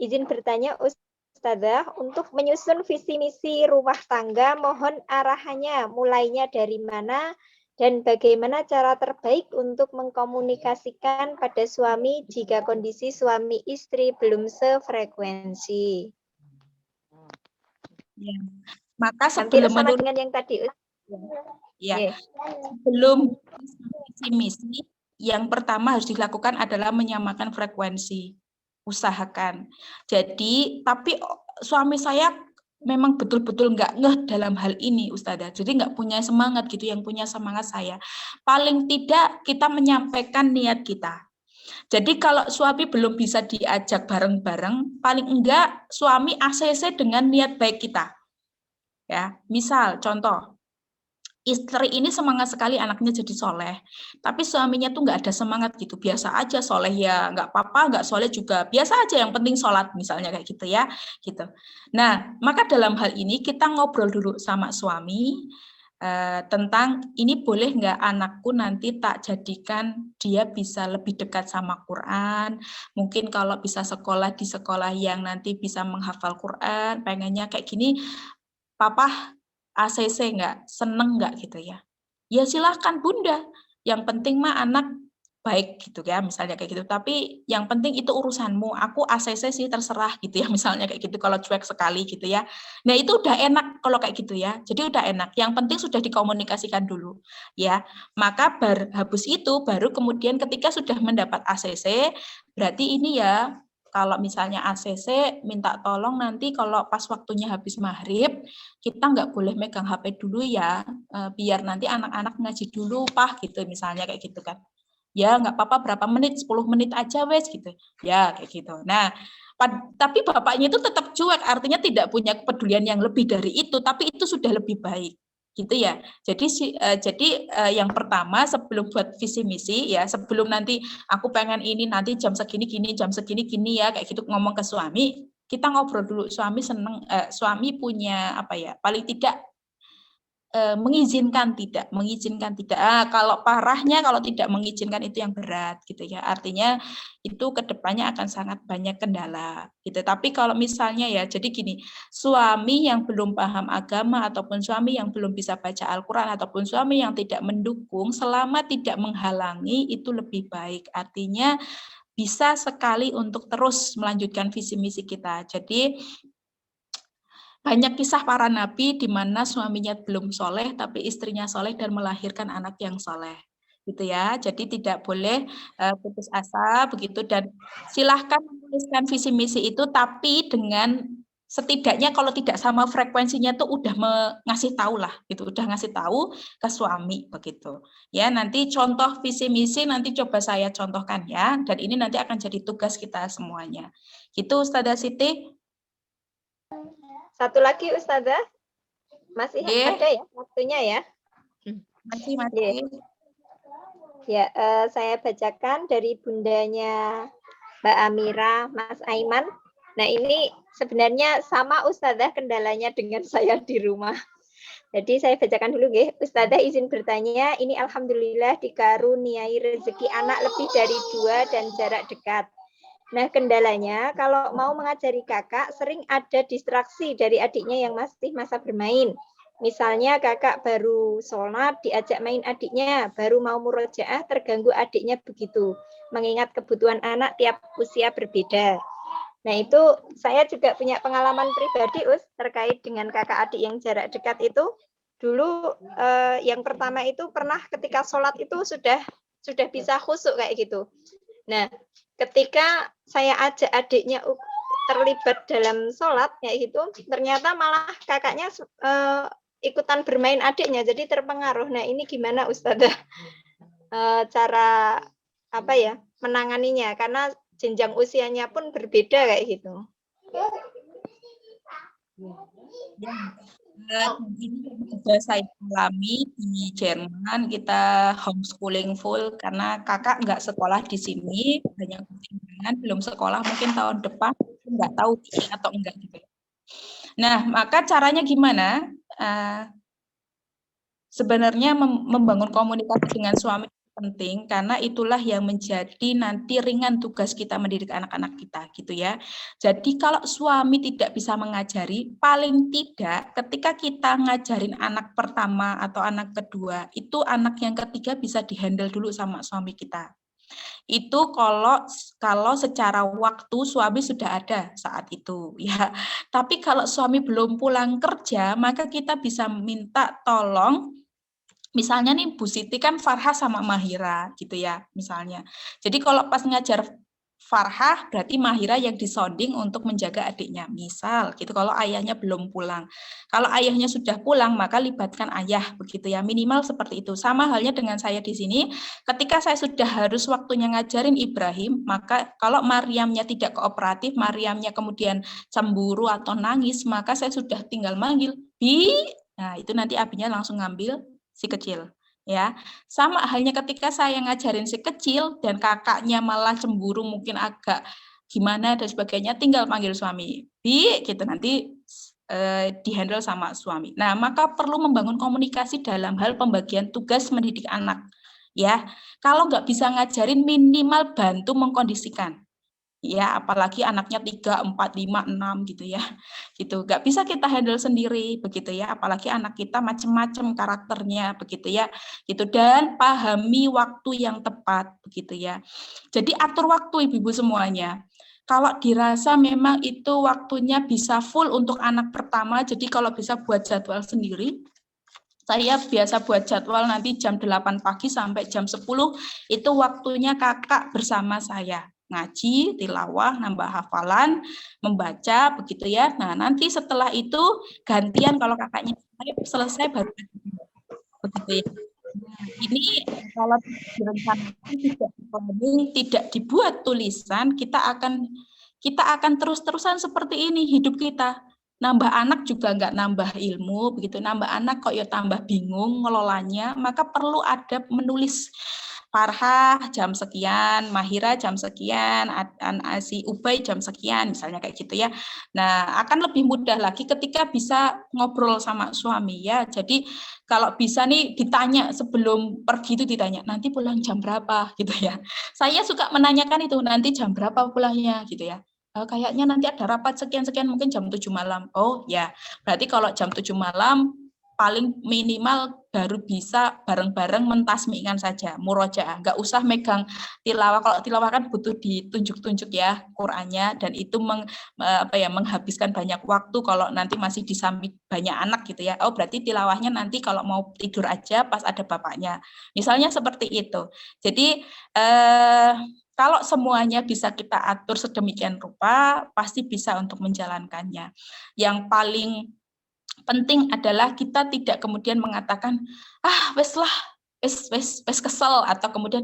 Izin bertanya Ustazah, untuk menyusun visi misi rumah tangga, mohon arahannya mulainya dari mana dan bagaimana cara terbaik untuk mengkomunikasikan pada suami jika kondisi suami istri belum sefrekuensi. Ya. Maka Hampir sama dengan yang tadi. Ya, sebelum visi misi, yang pertama harus dilakukan adalah menyamakan frekuensi. Usahakan. Jadi, tapi suami saya memang betul-betul nggak ngeh dalam hal ini, Ustazah. Jadi nggak punya semangat gitu, yang punya semangat saya. Paling tidak kita menyampaikan niat kita. Jadi kalau suami belum bisa diajak bareng-bareng, paling enggak suami ACC dengan niat baik kita. Ya, misal contoh, istri ini semangat sekali anaknya jadi soleh, tapi suaminya tuh nggak ada semangat gitu, biasa aja soleh ya nggak apa-apa, nggak soleh juga biasa aja, yang penting sholat misalnya kayak gitu ya, gitu. Nah, maka dalam hal ini kita ngobrol dulu sama suami tentang ini boleh nggak anakku nanti tak jadikan dia bisa lebih dekat sama Quran, mungkin kalau bisa sekolah di sekolah yang nanti bisa menghafal Quran, pengennya kayak gini, Papa ACC nggak, seneng nggak gitu ya. Ya silahkan Bunda, yang penting mah anak baik gitu ya, misalnya kayak gitu. Tapi yang penting itu urusanmu, aku ACC sih terserah gitu ya, misalnya kayak gitu kalau cuek sekali gitu ya. Nah itu udah enak kalau kayak gitu ya, jadi udah enak. Yang penting sudah dikomunikasikan dulu ya. Maka habis itu baru kemudian ketika sudah mendapat ACC, berarti ini ya, kalau misalnya ACC minta tolong nanti kalau pas waktunya habis maghrib, kita nggak boleh megang HP dulu ya, biar nanti anak-anak ngaji dulu, Pak, gitu misalnya kayak gitu kan. Ya nggak apa-apa berapa menit, 10 menit aja wes gitu. Ya kayak gitu. Nah, tapi bapaknya itu tetap cuek, artinya tidak punya kepedulian yang lebih dari itu, tapi itu sudah lebih baik. Gitu ya. Jadi yang pertama sebelum buat visi misi ya, sebelum nanti aku pengen ini nanti jam segini gini, jam segini gini ya, kayak gitu ngomong ke suami, kita ngobrol dulu, suami seneng, suami punya apa ya, paling tidak mengizinkan tidak. Kalau parahnya kalau tidak mengizinkan itu yang berat gitu ya. Artinya itu kedepannya akan sangat banyak kendala gitu. Tapi kalau misalnya ya, jadi gini, suami yang belum paham agama ataupun suami yang belum bisa baca Al-Quran ataupun suami yang tidak mendukung, selama tidak menghalangi itu lebih baik. Artinya bisa sekali untuk terus melanjutkan visi misi kita. Jadi banyak kisah para nabi di mana suaminya belum soleh, tapi istrinya soleh dan melahirkan anak yang soleh, gitu ya. Jadi tidak boleh putus asa begitu, dan silahkan menuliskan visi misi itu, tapi dengan setidaknya kalau tidak sama frekuensinya tuh udah ngasih tahu lah gitu, udah ngasih tahu ke suami begitu. Ya, nanti contoh visi misi nanti coba saya contohkan ya, dan ini nanti akan jadi tugas kita semuanya. Gitu Ustazah Siti. Satu lagi Ustazah, masih ada ya waktunya ya? Masih. Ya, saya bacakan dari bundanya Mbak Amira, Mas Aiman. Nah, ini sebenarnya sama Ustazah kendalanya dengan saya di rumah. Jadi saya bacakan dulu ya. Ustazah izin bertanya, ini alhamdulillah dikaruniai rezeki anak lebih dari 2 dan jarak dekat. Nah, kendalanya kalau mau mengajari kakak sering ada distraksi dari adiknya yang masih masa bermain. Misalnya kakak baru sholat, diajak main adiknya, baru mau murojaah, terganggu adiknya begitu. Mengingat kebutuhan anak tiap usia berbeda. Nah, itu saya juga punya pengalaman pribadi, terkait dengan kakak adik yang jarak dekat itu. Dulu yang pertama itu pernah ketika sholat itu sudah bisa khusyuk kayak gitu. Nah, ketika saya ajak adiknya terlibat dalam sholat kayak gitu, ternyata malah kakaknya ikutan bermain adiknya, jadi terpengaruh. Nah, ini gimana Ustazah cara menanganinya, karena jenjang usianya pun berbeda kayak gitu. Ini sudah saya alami di Jerman, kita homeschooling full karena kakak nggak sekolah di sini, banyak pertimbangan, belum sekolah mungkin tahun depan, nggak tahu atau enggak gitu. Nah, maka caranya gimana? Sebenarnya membangun komunikasi dengan suami penting karena itulah yang menjadi nanti ringan tugas kita mendidik anak-anak kita gitu ya. Jadi kalau suami tidak bisa mengajari, paling tidak ketika kita ngajarin anak pertama atau anak kedua, itu anak yang ketiga bisa dihandle dulu sama suami kita. Itu kalau secara waktu suami sudah ada saat itu ya. Tapi kalau suami belum pulang kerja, maka kita bisa minta tolong. Misalnya nih Bu Siti kan Farhah sama Mahira gitu ya misalnya. Jadi kalau pas ngajar Farhah berarti Mahira yang disonding untuk menjaga adiknya. Misal gitu kalau ayahnya belum pulang. Kalau ayahnya sudah pulang maka libatkan ayah begitu ya. Minimal seperti itu. Sama halnya dengan saya di sini. Ketika saya sudah harus waktunya ngajarin Ibrahim, maka kalau Maryamnya tidak kooperatif, Maryamnya kemudian cemburu atau nangis, maka saya sudah tinggal manggil, Bi. Nah, itu nanti abinya langsung ngambil si kecil ya. Sama halnya ketika saya ngajarin si kecil dan kakaknya malah cemburu mungkin agak gimana dan sebagainya, tinggal panggil suami, Bi, gitu nanti dihandle sama suami. Nah, maka perlu membangun komunikasi dalam hal pembagian tugas mendidik anak ya. Kalau nggak bisa ngajarin minimal bantu mengkondisikan. Ya, apalagi anaknya 3, 4, 5, 6 gitu ya. Gitu. Nggak bisa kita handle sendiri begitu ya, apalagi anak kita macam-macam karakternya begitu ya. Gitu, dan pahami waktu yang tepat begitu ya. Jadi atur waktu Ibu-ibu semuanya. Kalau dirasa memang itu waktunya bisa full untuk anak pertama, jadi kalau bisa buat jadwal sendiri. Saya biasa buat jadwal nanti jam 8 pagi sampai jam 10 itu waktunya kakak bersama saya. Ngaji, tilawah, nambah hafalan, membaca, begitu ya. Nah, nanti setelah itu gantian kalau kakaknya selesai baru begitu ya. Ini kalau direncanakan tidak dibuat tulisan, kita akan terus-terusan seperti ini hidup kita. Nambah anak juga nggak nambah ilmu, begitu. Nambah anak kok ya tambah bingung ngelolanya, maka perlu ada menulis. Farhah jam sekian, Mahira jam sekian, si Ubay jam sekian, misalnya kayak gitu ya. Nah, akan lebih mudah lagi ketika bisa ngobrol sama suami ya. Jadi kalau bisa nih ditanya sebelum pergi itu ditanya, nanti pulang jam berapa gitu ya. Saya suka menanyakan itu, nanti jam berapa pulangnya gitu ya. Kayaknya nanti ada rapat sekian-sekian mungkin jam 7 malam. Oh ya, berarti kalau jam 7 malam paling minimal baru bisa bareng-bareng mentasmikan saja, murojaah, nggak usah megang tilawah. Kalau tilawah kan butuh ditunjuk-tunjuk ya Qur'annya, dan itu menghabiskan banyak waktu kalau nanti masih disambi banyak anak gitu ya. Oh berarti tilawahnya nanti kalau mau tidur aja pas ada bapaknya. Misalnya seperti itu. Jadi Kalau semuanya bisa kita atur sedemikian rupa, pasti bisa untuk menjalankannya. Yang paling penting adalah kita tidak kemudian mengatakan, wes lah, wes kesel, atau kemudian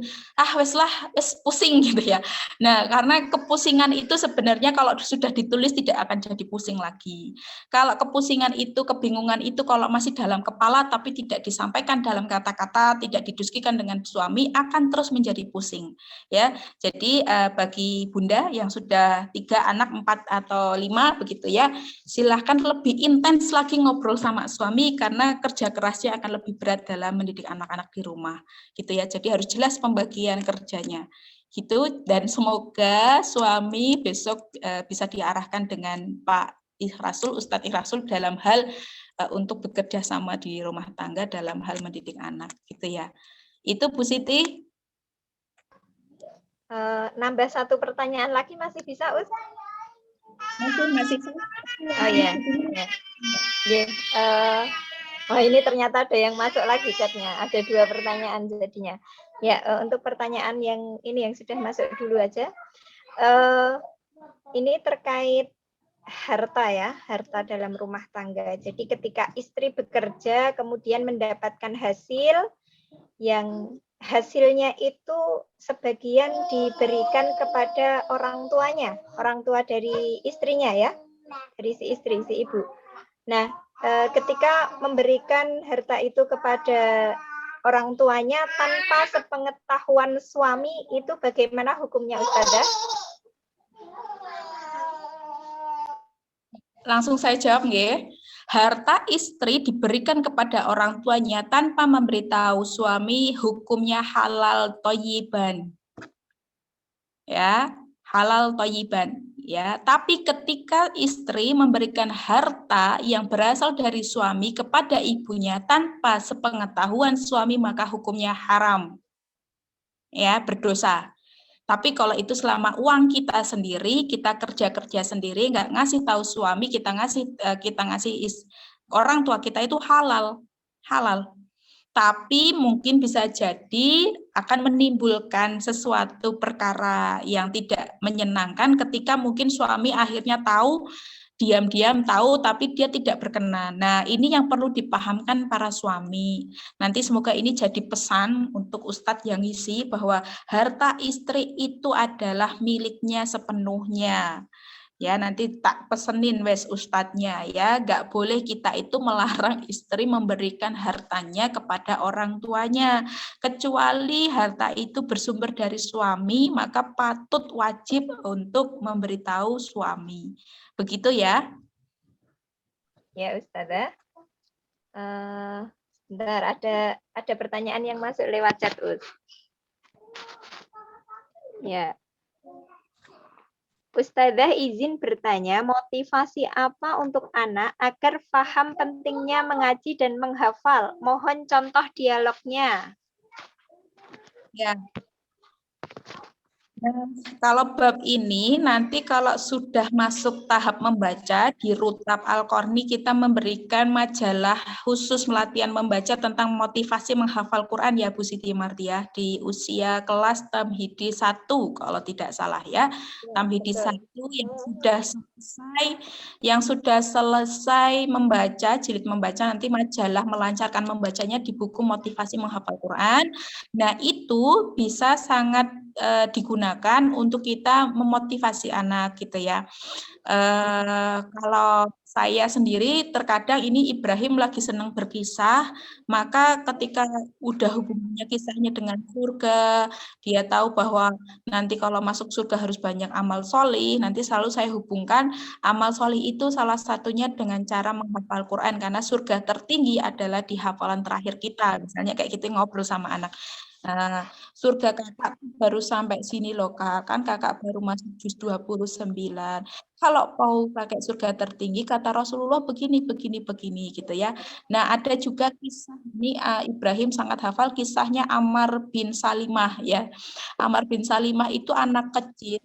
wes lah, wes pusing gitu ya. Nah, karena kepusingan itu sebenarnya kalau sudah ditulis tidak akan jadi pusing lagi. Kalau kepusingan itu, kebingungan itu kalau masih dalam kepala tapi tidak disampaikan dalam kata-kata, tidak didiskusikan dengan suami, akan terus menjadi pusing ya. Jadi bagi Bunda yang sudah 3 anak, 4 atau 5 begitu ya, silahkan lebih intens lagi ngobrol sama suami karena kerja kerasnya akan lebih berat dalam mendidik anak-anak di rumah gitu ya. Jadi harus jelas pembagian kerjanya gitu, dan semoga suami besok bisa diarahkan dengan Pak Ikhrasul, Ustadz Ikhrasul dalam hal untuk bekerja sama di rumah tangga dalam hal mendidik anak gitu ya. Itu Bu Siti. Nambah 1 pertanyaan lagi masih bisa, Us? Masih. Oh ya. Oh ini ternyata ada yang masuk lagi chatnya. Ada 2 pertanyaan jadinya. Ya, untuk pertanyaan yang ini yang sudah masuk dulu aja. Ini terkait harta ya, harta dalam rumah tangga. Jadi ketika istri bekerja kemudian mendapatkan hasil yang hasilnya itu sebagian diberikan kepada orang tuanya, orang tua dari istrinya ya, dari si istri, si ibu. Nah, ketika memberikan harta itu kepada orang tuanya tanpa sepengetahuan suami, itu bagaimana hukumnya, Ustazah? Langsung saya jawab nggih. Harta istri diberikan kepada orang tuanya tanpa memberitahu suami, hukumnya halal thayyiban. Ya, halal thayyiban. Ya, tapi ketika istri memberikan harta yang berasal dari suami kepada ibunya tanpa sepengetahuan suami, maka hukumnya haram. Ya, berdosa. Tapi kalau itu selama uang kita sendiri, kita kerja sendiri, nggak ngasih tahu suami, kita ngasih orang tua kita, itu halal. Tapi mungkin bisa jadi akan menimbulkan sesuatu perkara yang tidak menyenangkan ketika mungkin suami akhirnya tahu, diam-diam tahu, tapi dia tidak berkenan. Nah, ini yang perlu dipahamkan para suami. Nanti semoga ini jadi pesan untuk Ustadz yang ngisi bahwa harta istri itu adalah miliknya sepenuhnya. Ya, nanti tak pesenin wes Ustadznya ya, nggak boleh kita itu melarang istri memberikan hartanya kepada orang tuanya. Kecuali harta itu bersumber dari suami, maka patut wajib untuk memberitahu suami. Begitu ya. Ya, Ustazah. Sebentar, ada pertanyaan yang masuk lewat chat, Us. Ya. Ustazah izin bertanya, motivasi apa untuk anak agar paham pentingnya mengaji dan menghafal? Mohon contoh dialognya. Ya. Kalau bab ini nanti kalau sudah masuk tahap membaca di Rutab Al-Qarni, kita memberikan majalah khusus melatihan membaca tentang motivasi menghafal Quran ya Bu Siti Martiah, di usia kelas Tamhidi 1 kalau tidak salah ya. Tamhidi 1 yang sudah selesai membaca, jilid membaca, nanti majalah melancarkan membacanya di buku motivasi menghafal Quran. Nah, itu bisa sangat digunakan untuk kita memotivasi anak gitu ya. Kalau saya sendiri terkadang ini Ibrahim lagi senang berkisah, maka ketika udah hubungannya kisahnya dengan surga, dia tahu bahwa nanti kalau masuk surga harus banyak amal solih, nanti selalu saya hubungkan amal solih itu salah satunya dengan cara menghafal Quran, karena surga tertinggi adalah di hafalan terakhir kita, misalnya kayak kita ngobrol sama anak. Nah, surga kakak baru sampai sini loh kak, kan kakak baru masuk juz 29. Kalau mau pakai surga tertinggi, kata Rasulullah begini gitu ya. Nah, ada juga kisah ini Ibrahim sangat hafal kisahnya Ammar bin Salimah ya. Ammar bin Salimah itu anak kecil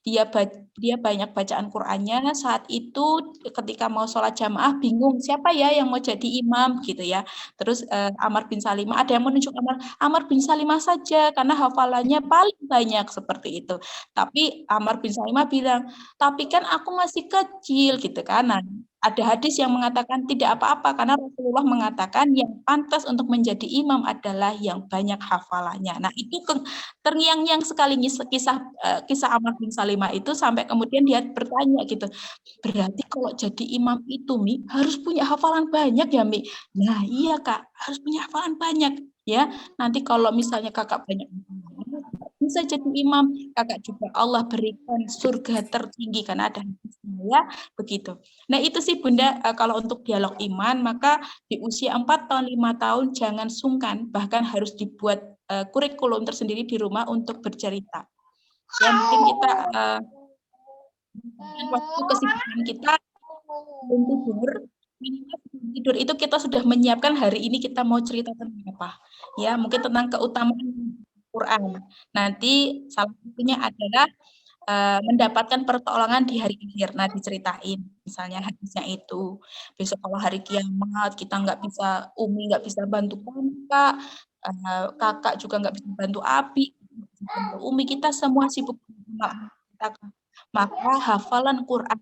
dia banyak bacaan Qur'annya, saat itu ketika mau sholat jamaah bingung siapa ya yang mau jadi imam gitu ya. Terus Amr bin Salimah, ada yang menunjuk Amr bin Salimah saja karena hafalannya paling banyak seperti itu. Tapi Amr bin Salimah bilang, tapi kan aku masih kecil gitu kan. Nah, ada hadis yang mengatakan tidak apa-apa karena Rasulullah mengatakan yang pantas untuk menjadi imam adalah yang banyak hafalannya. Nah, itu terngiang-ngiang sekali kisah Amr bin Salimah itu sampai kemudian dia bertanya gitu. Berarti kalau jadi imam itu Mi harus punya hafalan banyak ya Mi? Nah, iya Kak, harus punya hafalan banyak ya. Nanti kalau misalnya Kakak banyak bisa jadi imam, Kakak juga Allah berikan surga tertinggi karena ada hadisnya ya, begitu. Nah, itu sih Bunda, kalau untuk dialog iman, maka di usia 4 tahun, 5 tahun jangan sungkan, bahkan harus dibuat kurikulum tersendiri di rumah untuk bercerita. Ya, mungkin kita waktu kesibukan kita belum tidur itu kita sudah menyiapkan hari ini kita mau cerita tentang apa. Ya, mungkin tentang keutamaan Quran. Nanti salah satunya adalah mendapatkan pertolongan di hari akhir. Nah, diceritain misalnya hadisnya itu. Besok kalau hari kiamat kita Umi nggak bisa bantu kakak, kakak juga nggak bisa bantu Abi, Umi kita semua sibuk maka hafalan Quran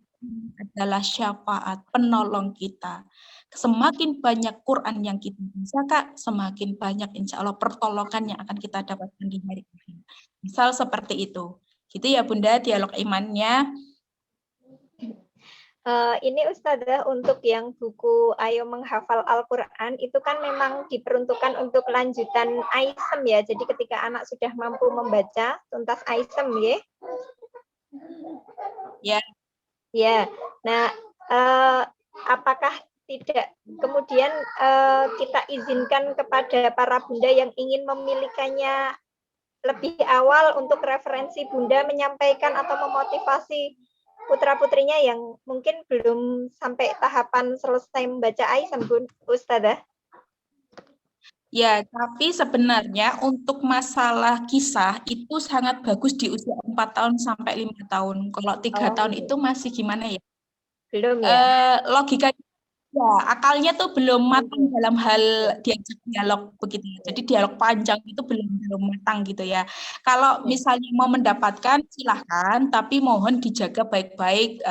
adalah syafaat penolong kita. Semakin banyak Quran yang kita baca, Kak, semakin banyak insya Allah pertolongan yang akan kita dapatkan di hari akhir. Misal seperti itu. Gitu ya Bunda, dialog imannya. Ini Ustazah, untuk yang buku Ayo Menghafal Al-Quran, itu kan memang diperuntukkan untuk lanjutan AISEM ya. Jadi ketika anak sudah mampu membaca, tuntas AISEM ya. Ya. Ya, nah apakah tidak kemudian kita izinkan kepada para bunda yang ingin memilikannya lebih awal untuk referensi bunda menyampaikan atau memotivasi putra-putrinya yang mungkin belum sampai tahapan selesai membaca AISEM, Ustazah? Ya, tapi sebenarnya untuk masalah kisah itu sangat bagus di usia 4 tahun sampai 5 tahun. Kalau 3 tahun itu masih gimana ya? Belum ya? Logika ya, akalnya tuh belum matang dalam hal diajak dialog begitu. Jadi dialog panjang itu belum matang gitu ya. Kalau misalnya mau mendapatkan silahkan, tapi mohon dijaga baik-baik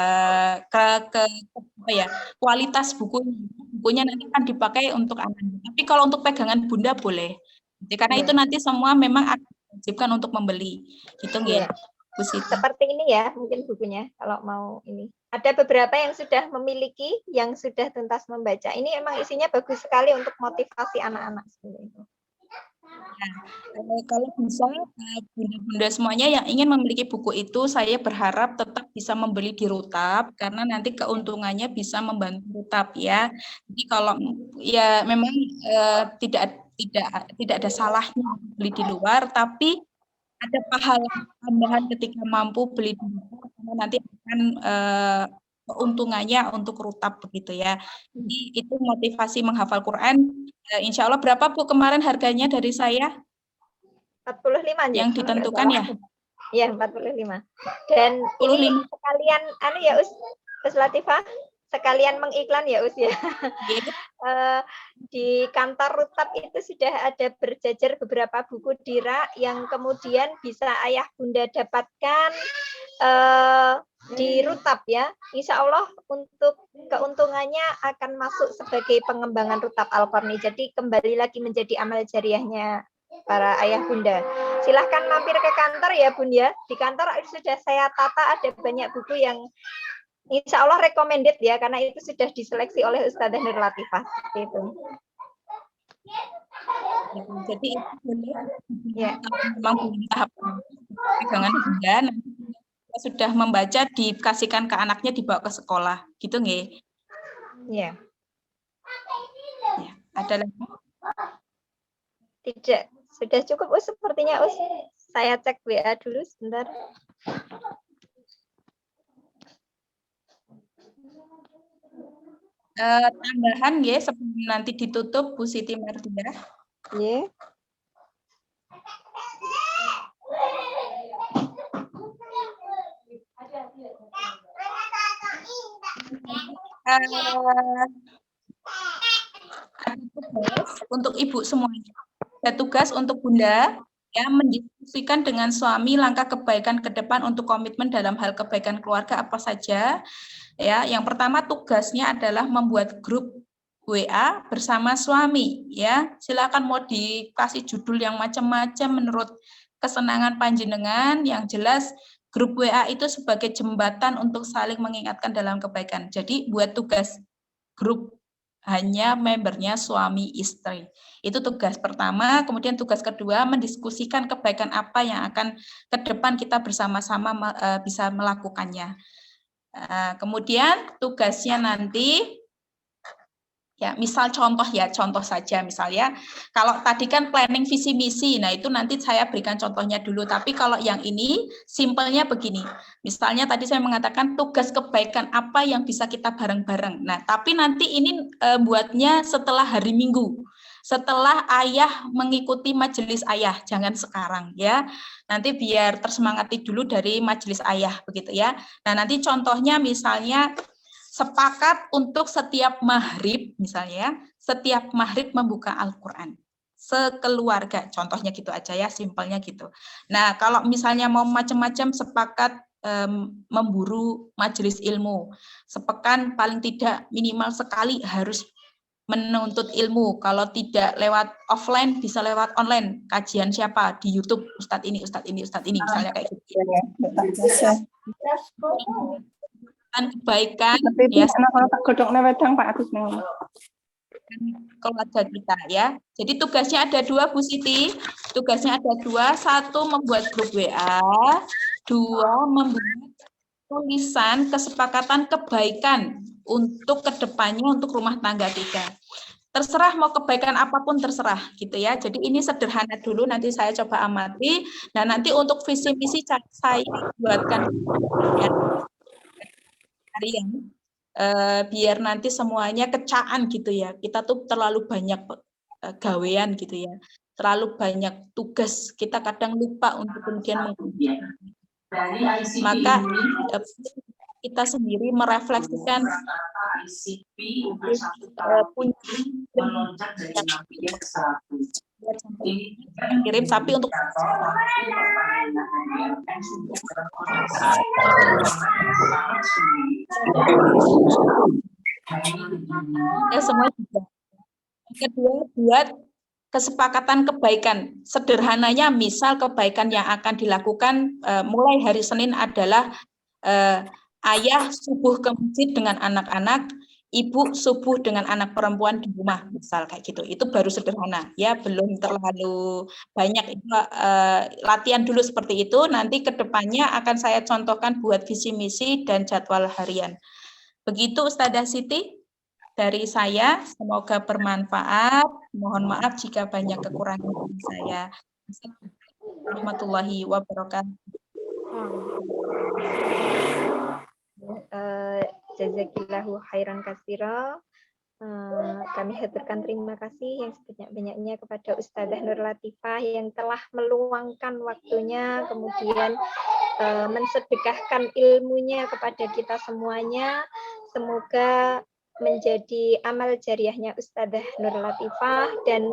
kualitas bukunya nanti kan dipakai untuk anak. Tapi kalau untuk pegangan Bunda boleh. Jadi, karena itu nanti semua memang akan diwajibkan untuk membeli. Gitu ya. Seperti ini ya mungkin bukunya kalau mau ini. Ada beberapa yang sudah memiliki, yang sudah tuntas membaca. Ini emang isinya bagus sekali untuk motivasi anak-anak seperti itu. Nah, kalau bisa bunda-bunda semuanya yang ingin memiliki buku itu, saya berharap tetap bisa membeli di Rutab karena nanti keuntungannya bisa membantu Rutab ya. Jadi kalau ya memang tidak ada salahnya beli di luar, tapi ada pahala tambahan ketika mampu beli di luar karena nanti akan keuntungannya untuk Rutab begitu ya. Jadi itu motivasi menghafal Quran. Insya Allah berapa Bu kemarin harganya dari saya? 45 yang ditentukan ya? Iya, 45. Dan 45. Ini sekalian ya Us Latifah, sekalian mengiklan ya Us ya. Di kantor Rutab itu sudah ada berjajar beberapa buku Dira yang kemudian bisa ayah bunda dapatkan di Rutab ya. Insya Allah untuk keuntungannya akan masuk sebagai pengembangan Rutab Al-Qarni. Jadi kembali lagi menjadi amal jariahnya para ayah bunda. Silahkan mampir ke kantor ya Bun ya. Di kantor sudah saya tata ada banyak buku yang insya Allah recommended ya, karena itu sudah diseleksi oleh Ustazah Nur Latifah. Itu. Jadi ya, memang tahap pegangan bunda, nanti sudah membaca dikasihkan ke anaknya dibawa ke sekolah, gitu nggih? Iya. Ya, ada lagi? Tidak, sudah cukup Us sepertinya Us. Saya cek WA dulu sebentar. Tambahan ya sebelum nanti ditutup Bu Siti Mardiah. Yeah. Ada tugas untuk ibu semuanya. Ada tugas untuk Bunda ya mendiskusikan dengan suami langkah kebaikan ke depan untuk komitmen dalam hal kebaikan keluarga apa saja. Ya, yang pertama tugasnya adalah membuat grup WA bersama suami ya. Silakan mau dikasih judul yang macam-macam menurut kesenangan panjenengan. Yang jelas grup WA itu sebagai jembatan untuk saling mengingatkan dalam kebaikan. Jadi buat tugas grup hanya membernya suami istri. Itu tugas pertama. Kemudian tugas kedua mendiskusikan kebaikan apa yang akan ke depan kita bersama-sama bisa melakukannya. Kemudian tugasnya nanti ya misal contoh saja misalnya kalau tadi kan planning visi misi, nah itu nanti saya berikan contohnya dulu, tapi kalau yang ini simpelnya begini, misalnya tadi saya mengatakan tugas kebaikan apa yang bisa kita bareng-bareng, nah tapi nanti ini buatnya setelah hari Minggu, setelah ayah mengikuti majelis ayah, jangan sekarang ya, nanti biar tersemangati dulu dari majelis ayah begitu ya. Nah nanti contohnya misalnya sepakat untuk setiap maghrib, misalnya, setiap maghrib membuka Al-Quran. Sekeluarga, contohnya gitu aja ya, simpelnya gitu. Nah, kalau misalnya mau macam-macam sepakat memburu majelis ilmu. Sepekan paling tidak minimal sekali harus menuntut ilmu. Kalau tidak lewat offline, bisa lewat online. Kajian siapa? Di YouTube, Ustadz ini, misalnya kayak gitu. Kebaikan ya keluarga kita ya. Jadi tugasnya ada dua Bu Siti, tugasnya ada dua, satu membuat grup WA, dua membuat tulisan kesepakatan kebaikan untuk kedepannya untuk rumah tangga kita. Terserah mau kebaikan apapun terserah gitu ya. Jadi ini sederhana dulu, nanti saya coba amati. Nah nanti untuk visi misi saya buatkan ya, harian biar nanti semuanya kecaan gitu ya. Kita tuh terlalu banyak gawean gitu ya. Terlalu banyak tugas. Kita kadang lupa untuk kemudian mengerjakan. Maka kita sendiri merefleksikan kirim tapi untuk ya semua juga. Kedua, buat kesepakatan kebaikan. Sederhananya misal kebaikan yang akan dilakukan mulai hari Senin adalah ayah subuh ke masjid dengan anak-anak, ibu subuh dengan anak perempuan di rumah, misal kayak gitu. Itu baru sederhana, ya belum terlalu banyak. Itu, latihan dulu seperti itu. Nanti kedepannya akan saya contohkan buat visi misi dan jadwal harian. Begitu Ustadzah Siti dari saya. Semoga bermanfaat. Mohon maaf jika banyak kekurangan dari saya. Assalamualaikum warahmatullahi wabarakatuh. Jazakillahu khairan katsira. Kami haturkan terima kasih yang sebanyak-banyaknya kepada Ustadzah Nur Latifah yang telah meluangkan waktunya, kemudian mensedekahkan ilmunya kepada kita semuanya. Semoga menjadi amal jariahnya Ustadzah Nur Latifah dan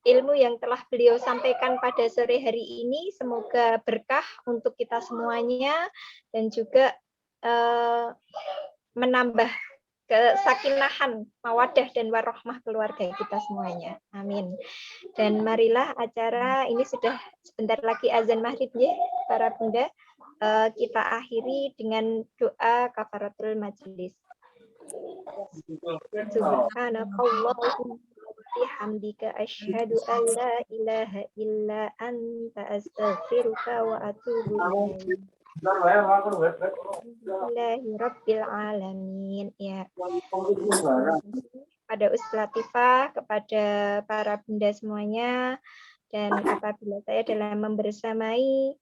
ilmu yang telah beliau sampaikan pada sore hari ini semoga berkah untuk kita semuanya dan juga menambah kesakinahan, mawadah dan warahmah keluarga kita semuanya. Amin. Dan marilah acara ini sudah sebentar lagi azan maghrib ya, para bunda. Kita akhiri dengan doa kafaratul majelis. Subhanakallahumma bihamdika asyhadu an la ilaha illa anta astaghfiruka wa atubu ilaik. Alhamdulillahirabbil alamin. Ya. Pada Ustaz Latifah, kepada para bunda semuanya, dan apabila saya dalam membersamai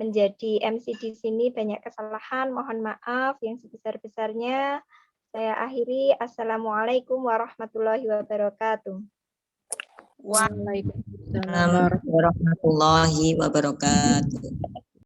menjadi MC di sini banyak kesalahan, mohon maaf yang sebesar-besarnya. Saya akhiri. Assalamualaikum warahmatullahi wabarakatuh. Waalaikumsalam warahmatullahi wabarakatuh.